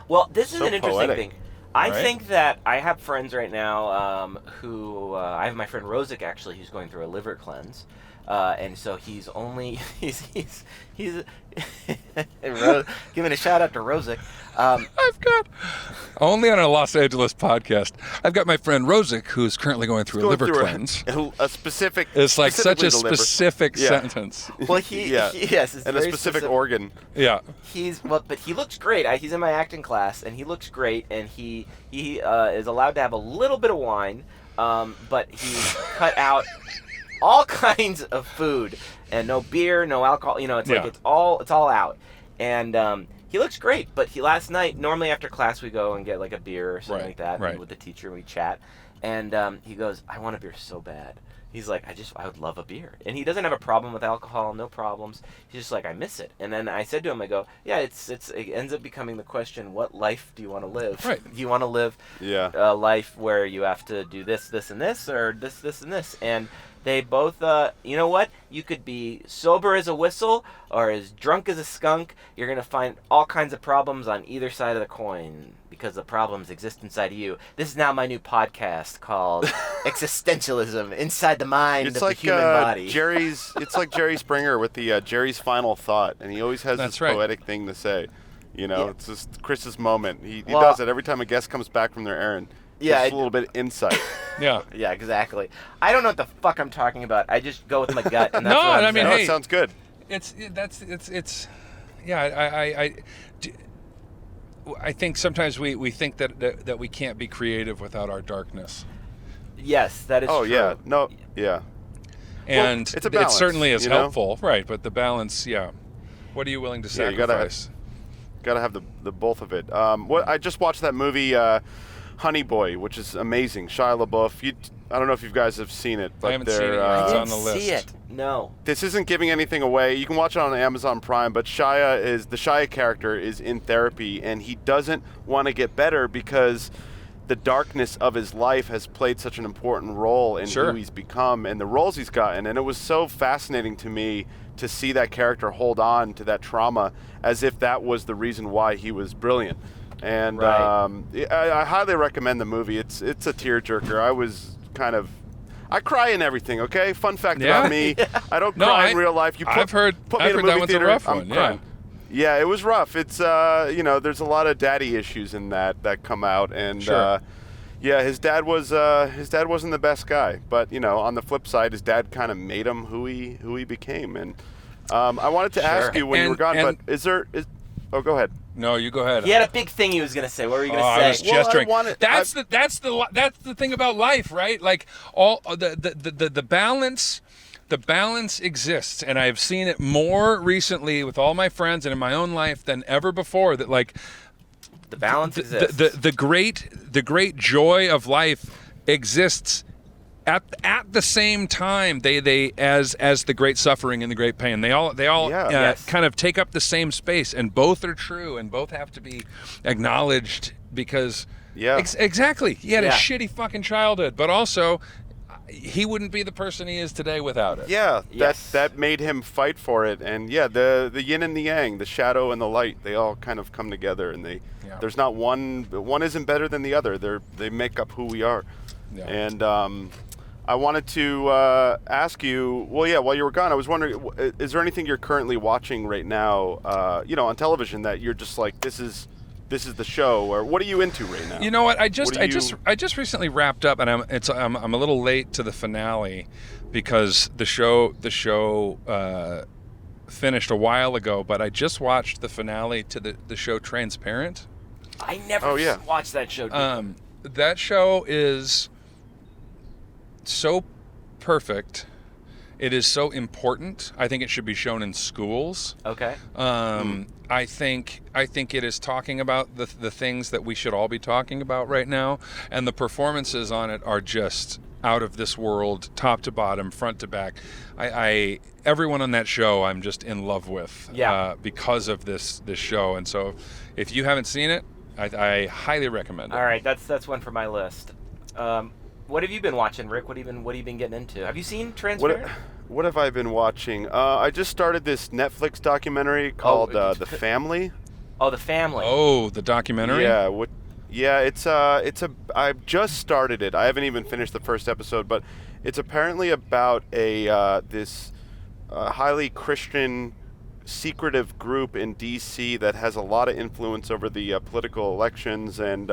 Well, this is So an interesting poetic. thing. I Right. think that I have friends right now who I have my friend Rosic actually, who's going through a liver cleanse, and so he's he's giving a shout out to Rosic. I've got only on a Los Angeles podcast. I've got my friend Rosic, who's currently going through a liver cleanse. A specific. It's like such specifically a the liver. specific Yeah. sentence. Well, Yeah. yes, it's And a very specific organ. Yeah. But he looks great. He's in my acting class, and he looks great. And he is allowed to have a little bit of wine, but he's cut out all kinds of food and no beer, no alcohol. You know, it's like Yeah. it's all out. And he looks great. But last night, normally after class, we go and get like a beer or something Right, like that, right. and with the teacher we chat. And he goes, "I want a beer so bad." He's like, I would love a beer. And he doesn't have a problem with alcohol, no problems. He's just like, I miss it. And then I said to him, I go, yeah, it ends up becoming the question, what life do you want to live? Right. Do you want to live Yeah. a life where you have to do this, this, and this, or this, and this? And they both, you know what? You could be sober as a whistle or as drunk as a skunk. You're going to find all kinds of problems on either side of the coin because the problems exist inside of you. This is now my new podcast called Existentialism, Inside the Mind It's of like the Human Body. It's like Jerry Springer with the Jerry's final thought, and he always has That's this right. poetic thing to say. You know, Yeah. it's just Chris's moment. He Well- does it every time a guest comes back from their errand. Yeah, Just a little bit of insight. Yeah. Yeah, exactly. I don't know what the fuck I'm talking about. I just go with my gut, and that's No, what I'm I mean, No, saying. hey, it sounds good. I think sometimes we think that we can't be creative without our darkness. Yes, that is Oh true. yeah, no, yeah. And it's a it balance, certainly is you know? helpful, right? But the balance, yeah. What are you willing to Yeah, you gotta- sacrifice? Got to have the both of it. What I just watched that movie, Honey Boy, which is amazing. Shia LaBeouf. I don't know if you guys have seen it, but I haven't seen it yet. I It's didn't on the list. see it. No. This isn't giving anything away. You can watch it on Amazon Prime, but the Shia character is in therapy, and he doesn't want to get better because the darkness of his life has played such an important role in Sure. who he's become and the roles he's gotten. And it was so fascinating to me to see that character hold on to that trauma as if that was the reason why he was brilliant. And Right. I highly recommend the movie. It's a tearjerker. I cry in everything, okay? Fun fact Yeah? about me, I don't No, cry in real life. I've heard me in a that movie one's theater, a rough I'm one. crying. Yeah, it was rough. It's there's a lot of daddy issues in that come out, and Sure. his dad wasn't the best guy, but on the flip side, his dad kind of made him who he became. And I wanted to ask Sure. you when you were gone, And- but oh, go ahead. No, you go ahead. He had a big thing he was gonna say. What were you Oh, gonna I was say? Well, I gesturing. wanted- That's the thing about life, right? Like all the balance. The balance exists, and I've seen it more recently with all my friends and in my own life than ever before. That like The balance exists. the great joy of life exists at the same time they as the great suffering and the great pain. They all Yeah. Yes. kind of take up the same space, and both are true, and both have to be acknowledged because Yeah. exactly, he had a Yeah. shitty fucking childhood, but also he wouldn't be the person he is today without it. Yeah, Yes. that made him fight for it, and the yin and the yang, the shadow and the light, they all kind of come together, and Yeah. there's not one isn't better than the other. They make up who we are. Yeah. And I wanted to ask you, while you were gone, I was wondering, is there anything you're currently watching right now, on television that you're just like, this is the show, or what are you into right now? You know what? I just What do you- I just recently wrapped up, and I'm a little late to the finale because the show finished a while ago. But I just watched the finale to the show Transparent. I never Oh, yeah. watched that show. That show is so perfect. It is so important. I think it should be shown in schools. Okay. I think it is talking about the things that we should all be talking about right now, and the performances on it are just out of this world, top to bottom, front to back. Everyone on that show I'm just in love with, because of this show. And so, if you haven't seen it, I highly recommend it. All right, that's one for my list. What have you been watching, Rick? What have you been getting into? Have you seen Transparent? What have I been watching? I just started this Netflix documentary called Oh, The Family. Oh, The Family. Oh, the documentary? Yeah, I've just started it. I haven't even finished the first episode, but it's apparently about this highly Christian, secretive group in D.C. that has a lot of influence over the political elections, and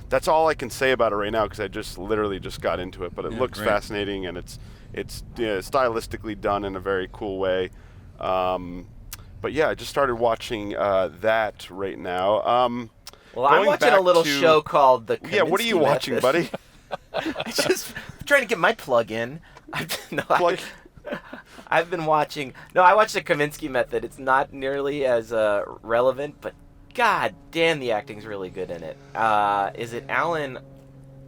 that's all I can say about it right now because I just literally just got into it. But it looks fascinating, and it's stylistically done in a very cool way. But yeah, I just started watching that right now. Well, I'm watching a little show called The Knick. Yeah, what are you watching, buddy? I'm just trying to get my plug in. I've been watching. No, I watched the Kaminsky Method. It's not nearly as relevant, but god damn, the acting's really good in it. Is it Alan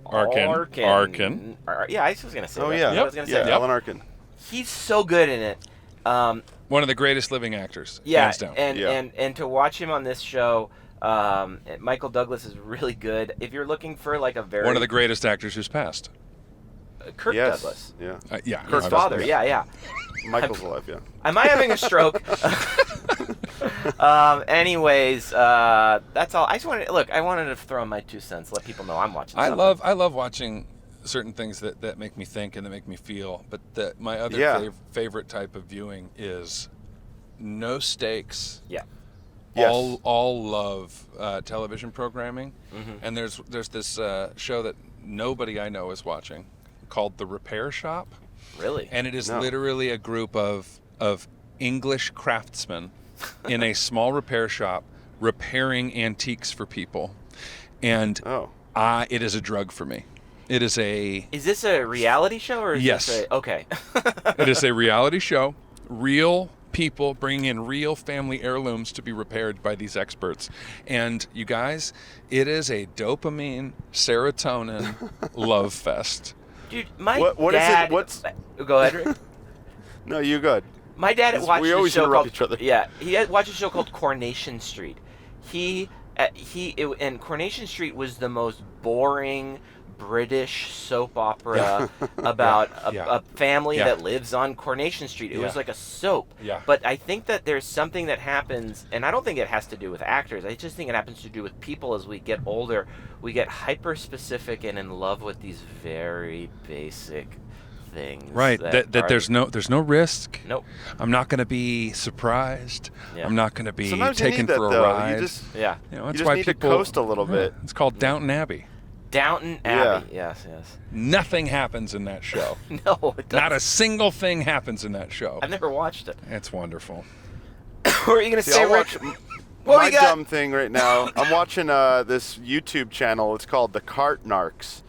Arkin? Yeah, I was gonna say. Oh that. yeah, I was gonna say Alan Arkin. He's so good in it. One of the greatest living actors. Yeah, hands down. And to watch him on this show. Michael Douglas is really good. If you're looking for like a very one of the greatest actors who's passed. Kirk Douglas. Yeah. Kirk's father. Yeah. Michael's alive. Yeah. Am I having a stroke? Anyways, that's all. I wanted to throw in my 2 cents. Let people know I'm watching. I love watching certain things that make me think and that make me feel. But my other favorite type of viewing is no stakes. Yeah. Yes. All love television programming, and there's this show that nobody I know is watching called The Repair Shop. Really? And it is literally a group of English craftsmen in a small repair shop repairing antiques for people, and it is a drug for me. It is a. Is this a reality show or is this okay? It is a reality show. Real people bringing in real family heirlooms to be repaired by these experts. And you guys, it is a dopamine, serotonin love fest. Dude, my what dad... Is it? Go ahead, Rick. No, you good. My dad watched we a always show interrupt called... each other. Yeah, he watched a show called Coronation Street. And Coronation Street was the most boring British soap opera about a family that lives on Coronation Street. It was like a soap. Yeah. But I think that there's something that happens, and I don't think it has to do with actors. I just think it happens to do with people as we get older. We get hyper-specific and in love with these very basic things. Right. That there's no risk. Nope. I'm not going to be surprised. Yeah. I'm not going to be Sometimes taken you need for that, a though. ride. You just that's need why to people coast a little bit. It's called Downton Abbey. Downton Abbey. Yes. Nothing happens in that show. No, it doesn't. Not a single thing happens in that show. I've never watched it. It's wonderful. What are you going to say, Rick? My dumb thing right now, I'm watching this YouTube channel. It's called The Cart Narcs.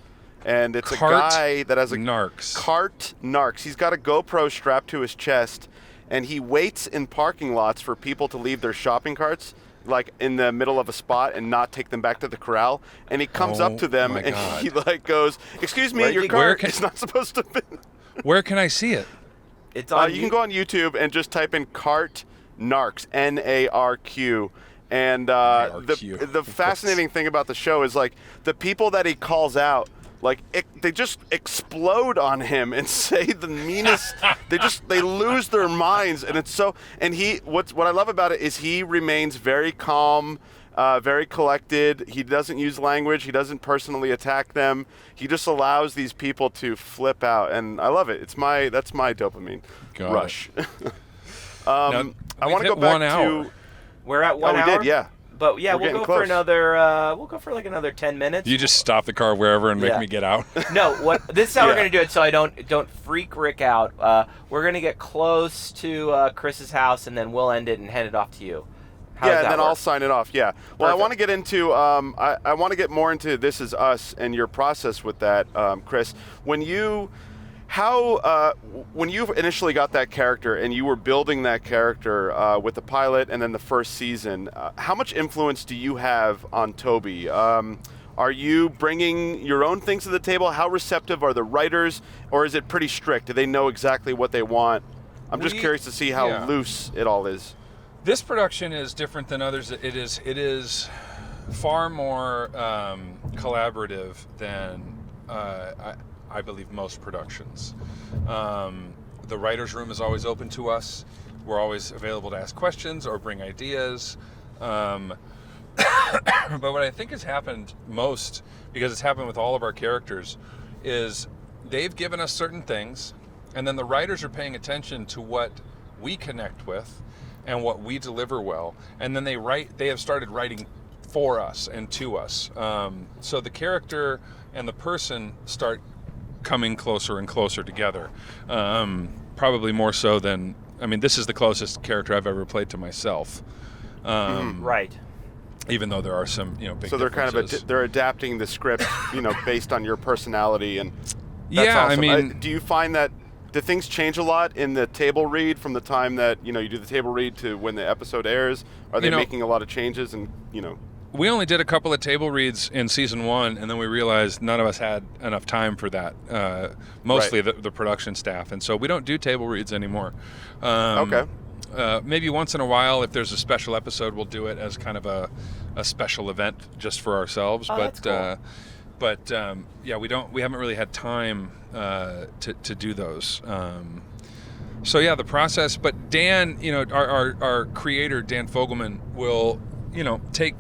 And it's a guy that has a... Narcs. Cart Narcs. He's got a GoPro strapped to his chest, and he waits in parking lots for people to leave their shopping carts, like in the middle of a spot, and not take them back to the corral. And he comes up to them, and he like goes, "Excuse me, your cart is not supposed to be..." Where can I see it? It's on. You can go on YouTube and just type in Cart Narcs, Narq. And the fascinating thing about the show is like the people that he calls out, like they just explode on him and say the meanest. they lose their minds, and it's so. And what I love about it is he remains very calm, very collected. He doesn't use language. He doesn't personally attack them. He just allows these people to flip out, and I love it. That's my dopamine rush. I want to go back 1 hour. We're at 1 hour. We did, yeah. But yeah, we'll go for another. We'll go for like another 10 minutes. You just stop the car wherever and make me get out. No, this is how we're gonna do it, so I don't freak Rick out. We're gonna get close to Chris's house, and then we'll end it and hand it off to you. And then I'll sign it off. Yeah. Well, I want to get into. I want to get more into This Is Us and your process with that, Chris. When you initially got that character and you were building that character with the pilot and then the first season, how much influence do you have on Toby? Are you bringing your own things to the table? How receptive are the writers, or is it pretty strict? Do they know exactly what they want? I'm just curious to see how loose it all is. This production is different than others. It is far more collaborative than I believe most productions. The writer's room is always open to us. We're always available to ask questions or bring ideas. But what I think has happened most, because it's happened with all of our characters, is they've given us certain things, and then the writers are paying attention to what we connect with and what we deliver well, and then they have started writing for us and to us. So the character and the person start coming closer and closer together. Probably more so than, this is the closest character I've ever played to myself. Right. Even though there are some, big So they're differences. they're adapting the script, based on your personality, and that's Yeah, awesome. Do you find that do things change a lot in the table read from the time that you do the table read to when the episode airs? Are they making a lot of changes? And we only did a couple of table reads in season 1, and then we realized none of us had enough time for that. Mostly Right. the production staff, and so we don't do table reads anymore. Okay. Maybe once in a while, if there's a special episode, we'll do it as kind of a special event just for ourselves. Oh, but that's cool. we haven't really had time to do those. So yeah, the process. But Dan, our creator Dan Fogelman will take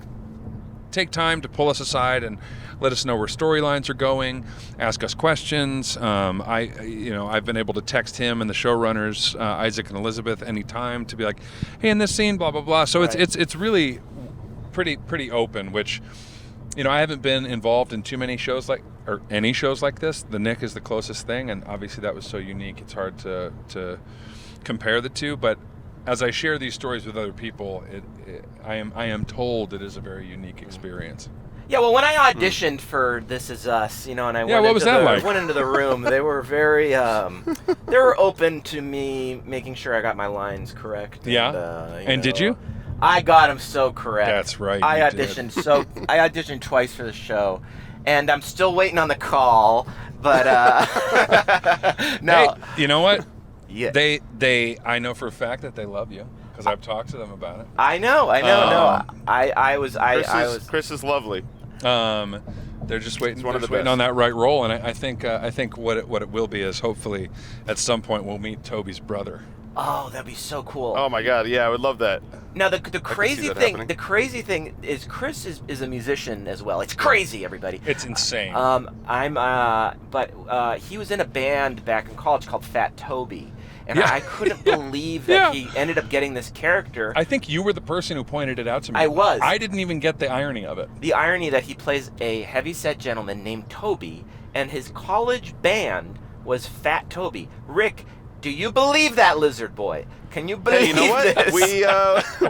time to pull us aside and let us know where storylines are going, ask us questions. I've been able to text him and the showrunners, Isaac and Elizabeth, anytime to be like, hey, in this scene, blah blah blah. So Right. it's really pretty open. Which, I haven't been involved in too many shows or any shows like this. The Knick is the closest thing, and obviously that was so unique. It's hard to compare the two, but as I share these stories with other people, I am told it is a very unique experience. Yeah, well, when I auditioned for This Is Us, and I what was that like? went into the room, they were very, they were open to me making sure I got my lines correct. Yeah? And, And did you? I got them so correct. That's right, I you auditioned I auditioned twice for the show, and I'm still waiting on the call, but, no. Hey, you know what? Yeah. I know for a fact that they love you because I've talked to them about it. I know. No, I was. Chris is lovely. They're just waiting. one of the waiting best. on that right role, and I think what it will be is hopefully at some point we'll meet Toby's brother. Oh, that'd be so cool. Oh my God, yeah, I would love that. Now the crazy that thing, happening. the crazy thing is Chris is a musician as well. It's crazy, everybody. It's insane. But he was in a band back in college called Fat Toby, and Yeah. I couldn't believe that Yeah. he ended up getting this character. I think you were the person who pointed it out to me. I was. I didn't even get the irony of it. The irony that he plays a heavyset gentleman named Toby, and his college band was Fat Toby. Rick, do you believe that, Lizard Boy? Can you believe Hey, you know what? this?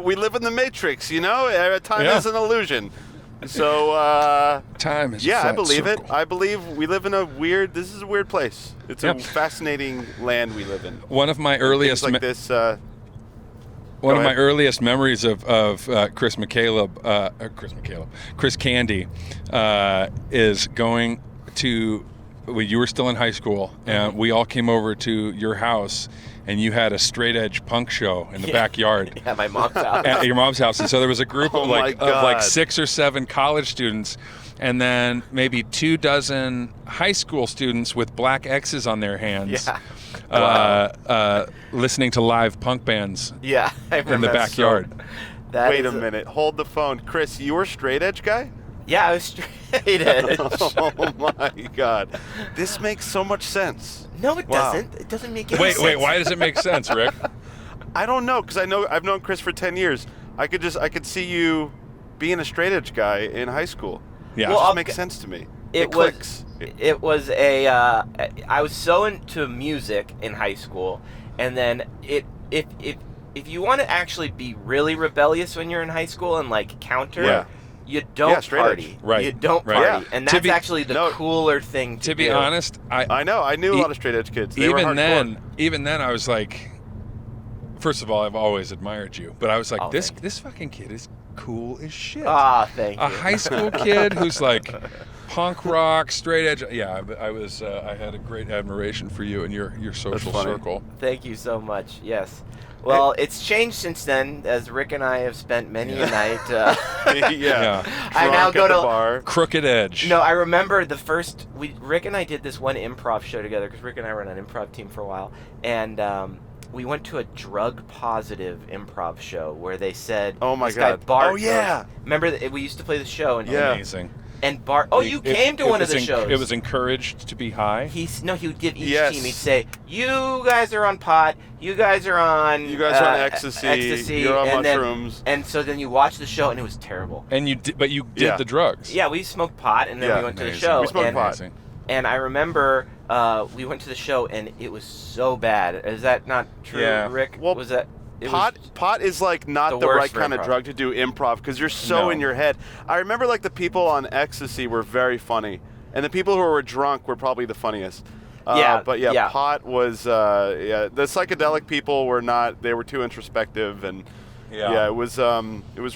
We live in the Matrix, Time Yeah. is an illusion. So Time is a yeah, I flat believe circle. it. I believe we live in this is a weird place. It's a fascinating land we live in. One of my earliest Things like this. One Go of my ahead. earliest memories of Chris Candy, is going to. Well, you were still in high school, and we all came over to your house, and you had a straight edge punk show in the backyard At my mom's house. at your mom's house. And so there was a group Oh of my God. 6 or 7 college students, and then maybe 24 high school students with black X's on their hands. Yeah. Listening to live punk bands Yeah, I remember. in the backyard. That Wait a is minute. Hold the phone, Chris. You were a straight edge guy? Yeah, I was straight edge. Oh my God, this makes so much sense. No, it Wow. doesn't. It doesn't make any Wait, sense. why does it make sense, Rick? I don't know, because I've known Chris for 10 years. I could see you being a straight edge guy in high school. Yeah. It Well, just I'll- makes sense to me. It clicks. was I was so into music in high school, and then if you want to actually be really rebellious when you're in high school and like counter, Yeah. you don't Yeah, straight party. edge. Right, You don't right. party, Yeah. and To that's be- actually the No. cooler thing to To be do. honest, I know. I knew a lot of straight edge kids. They were even hardcore. then, I was like, first of all, I've always admired you, but I was like, Oh, this thank you. this fucking kid is cool as shit. Ah, thank you. A high school kid who's like punk rock, straight edge. Yeah, I had a great admiration for you and your social funny. circle. Thank you so much. Yes. Well, it's changed since then, as Rick and I have spent many a night. yeah. I now Drunk go at the to- bar. Crooked Edge. No, I remember the first. Rick and I did this one improv show together because Rick and I were on an improv team for a while, and we went to a drug-positive improv show where they said, Oh my this guy God. Bart Oh, yeah. goes- remember that we used to play the show and Yeah. Amazing. and Bart. Oh, you came to one of the shows. It was encouraged to be high. He would give each Yes. team. He'd say, "You guys are on pot. You guys are on. You guys are on ecstasy. You're on mushrooms." And so then you watch the show, and it was terrible. And you did, but you did Yeah. the drugs. Yeah, we smoked pot, and then Yeah. we went to the Amazing. show. We smoked and, pot. Amazing. And I remember we went to the show, and it was so bad. Is that not true, Yeah. Rick? Well, was that? It Pot is like not the the worst right for kind of improv. drug to do improv because you're so No. in your head. I remember like the people on ecstasy were very funny, and the people who were drunk were probably the funniest. Yeah, but yeah. pot was the psychedelic people were not. They were too introspective, and it was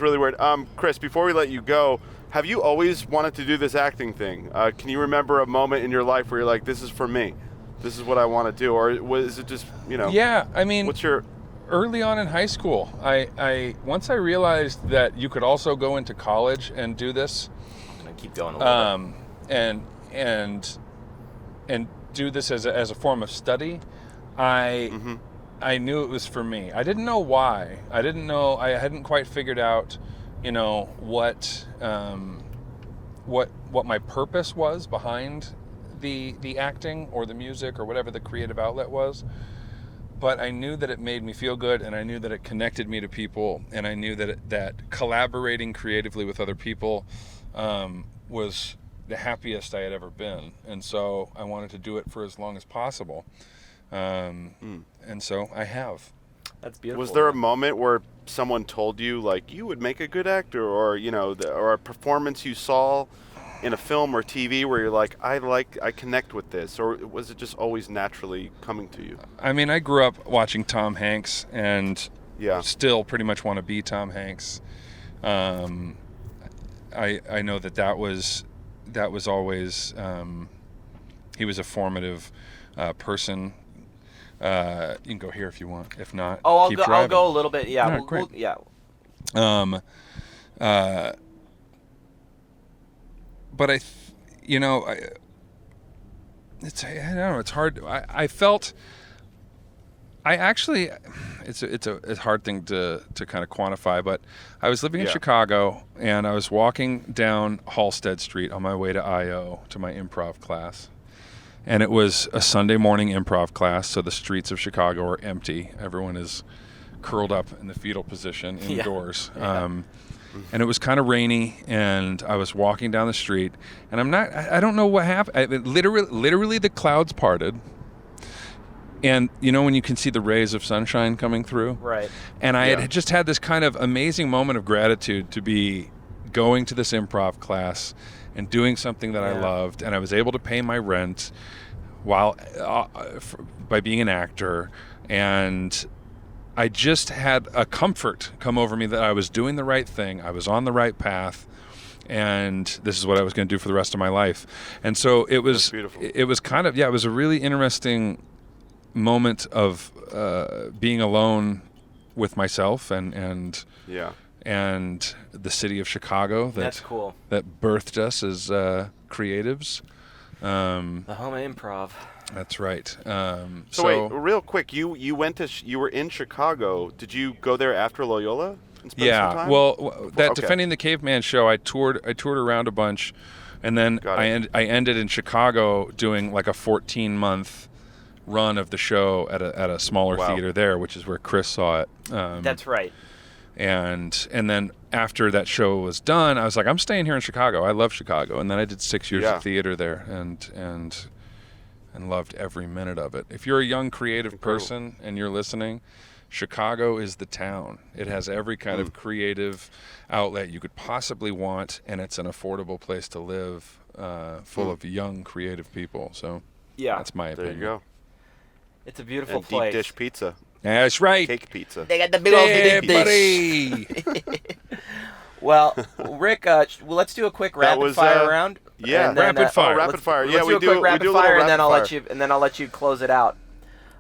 really weird. Chris, before we let you go, have you always wanted to do this acting thing? Can you remember a moment in your life where you're like, this is for me, this is what I want to do, or was it just Yeah, I mean, what's your early on in high school, I once I realized that you could also go into college and do this, I'm gonna keep going a little bit. and do this as a form of study. I knew it was for me. I didn't know why. I hadn't quite figured out, what my purpose was behind the acting or the music or whatever the creative outlet was. But I knew that it made me feel good, and I knew that it connected me to people, and I knew that collaborating creatively with other people was the happiest I had ever been. And so I wanted to do it for as long as possible. And so I have. That's beautiful. Was there a moment where someone told you, like, you would make a good actor, or or a performance you saw in a film or TV where you're like, I connect with this, or was it just always naturally coming to you? I mean, I grew up watching Tom Hanks, and Yeah. still pretty much want to be Tom Hanks. I know that was always he was a formative person. You can go here if you want. If not, Oh, keep I'll driving. go a little bit. Yeah, All right, great. yeah. But I don't know. It's hard. I felt. I actually, it's a hard thing to kind of quantify, but I was living in Yeah. Chicago, and I was walking down Halsted Street on my way to I.O. to my improv class. And it was a Sunday morning improv class, so the streets of Chicago are empty. Everyone is curled up in the fetal position indoors. Yeah. And it was kind of rainy, and I was walking down the street, and I don't know what happened. Literally the clouds parted. And when you can see the rays of sunshine coming through? Right. And I Yeah. had just had this kind of amazing moment of gratitude to be going to this improv class and doing something that I Yeah. loved, and I was able to pay my rent while by being an actor, and I just had a comfort come over me that I was doing the right thing, I was on the right path, and this is what I was going to do for the rest of my life. And so it was That's beautiful. it was kind of it was a really interesting moment of being alone with myself and Yeah. the city of Chicago That's cool. that birthed us as creatives. The home of improv. That's right. So wait, real quick, you went to you were in Chicago. Did you go there after Loyola and spend some time? Well, that Okay. Defending the Caveman show, I toured around a bunch, and then Got I it. ended in Chicago doing like a 14-month run of the show at a smaller Wow. theater there, which is where Chris saw it. That's right. And then after that show was done, I was like, I'm staying here in Chicago. I love Chicago. And then I did 6 years Yeah. of theater there, and loved every minute of it. If you're a young creative Incredible. person and you're listening, Chicago is the town. It has every kind of creative outlet you could possibly want, and it's an affordable place to live, full of young creative people. So Yeah. that's my there opinion. you go. It's a beautiful And place. deep dish pizza, That's right. cake pizza. They got the big old Hey, deep dish. buddy. Well, Rick, let's do a quick rapid was, fire round. yeah. And then, Rapid fire. Rapid fire. Let's Yeah, do we a do- quick we rapid do a little fire, and then rapid I'll let you close it out.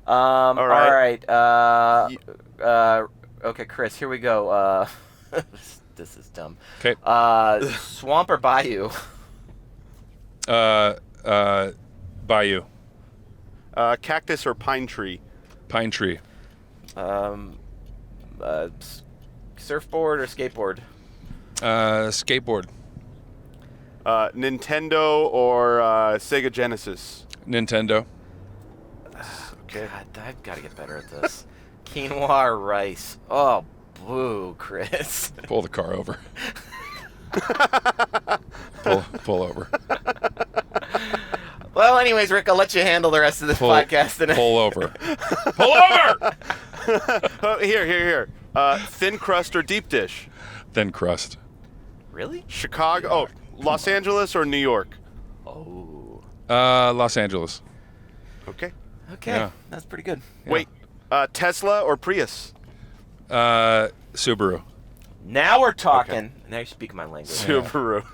All right. Okay, Chris, here we go. This is dumb. Okay. Swamp or bayou? Bayou. Cactus or pine tree? Pine tree. Surfboard or skateboard? Skateboard. Nintendo or Sega Genesis? Nintendo. Okay. God, I've got to get better at this. Quinoa or rice? Oh, boo, Chris. Pull the car over. pull over. Well, anyways, Rick, I'll let you handle the rest of this podcast. Pull over. Pull over! Here. Thin crust or deep dish? Thin crust. Really? Chicago. Oh, Los Angeles or New York? Oh. Los Angeles. Okay. Okay, Yeah. that's pretty good. Yeah. Wait, Tesla or Prius? Subaru. Now we're talking. Okay. Now you're speaking my language. Subaru.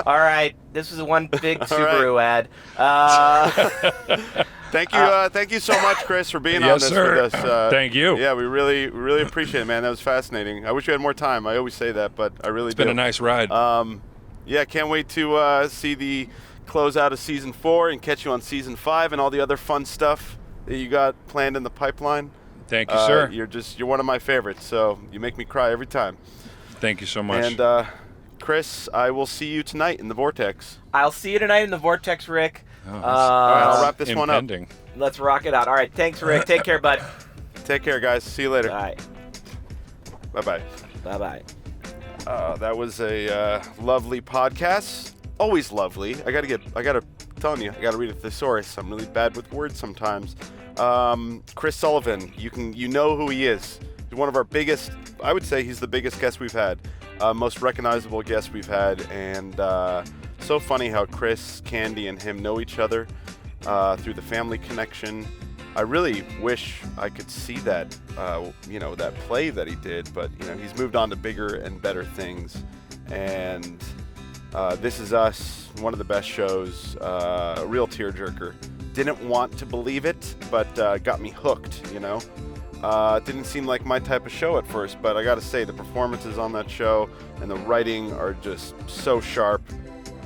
All right, this was one big Subaru ad. Thank you so much, Chris, for being on Yes, this sir. with us. Thank you. Yeah, we really appreciate it, man. That was fascinating. I wish we had more time. I always say that, but I really It's been a nice ride. Yeah, can't wait to see the closeout of season 4 and catch you on season 5 and all the other fun stuff that you got planned in the pipeline. Thank you, sir. You're one of my favorites, so you make me cry every time. Thank you so much. And Chris, I will see you tonight in the Vortex. I'll see you tonight in the Vortex, Rick. Oh, All right, I'll wrap this one up. impending. Let's rock it out. All right, thanks, Rick. Take care, bud. Take care, guys. See you later. Bye. Bye-bye. Bye-bye. That was a lovely podcast. Always lovely. I gotta read a thesaurus. I'm really bad with words sometimes. Chris Sullivan, you know who he is. He's one of our biggest, I would say he's the biggest guest we've had. Most recognizable guest we've had. And so funny how Chris, Candy, and him know each other through the family connection. I really wish I could see that, that play that he did, but he's moved on to bigger and better things. And This Is Us, one of the best shows, a real tearjerker. Didn't want to believe it, but got me hooked. Didn't seem like my type of show at first, but I got to say the performances on that show and the writing are just so sharp.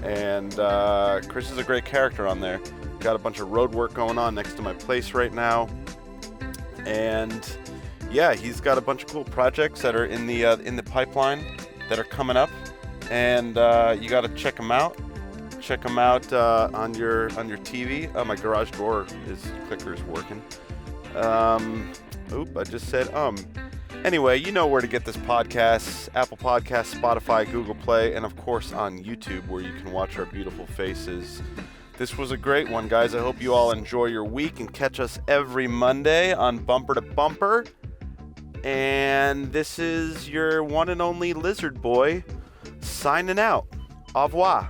And Chris is a great character on there. Got a bunch of road work going on next to my place right now, and yeah, he's got a bunch of cool projects that are in the pipeline that are coming up, and you got to check them out. Check them out on your TV. My garage door clicker is working. I just said Anyway, you know where to get this podcast: Apple Podcasts, Spotify, Google Play, and of course on YouTube, where you can watch our beautiful faces. This was a great one, guys. I hope you all enjoy your week and catch us every Monday on Bumper to Bumper. And this is your one and only Lizard Boy signing out. Au revoir.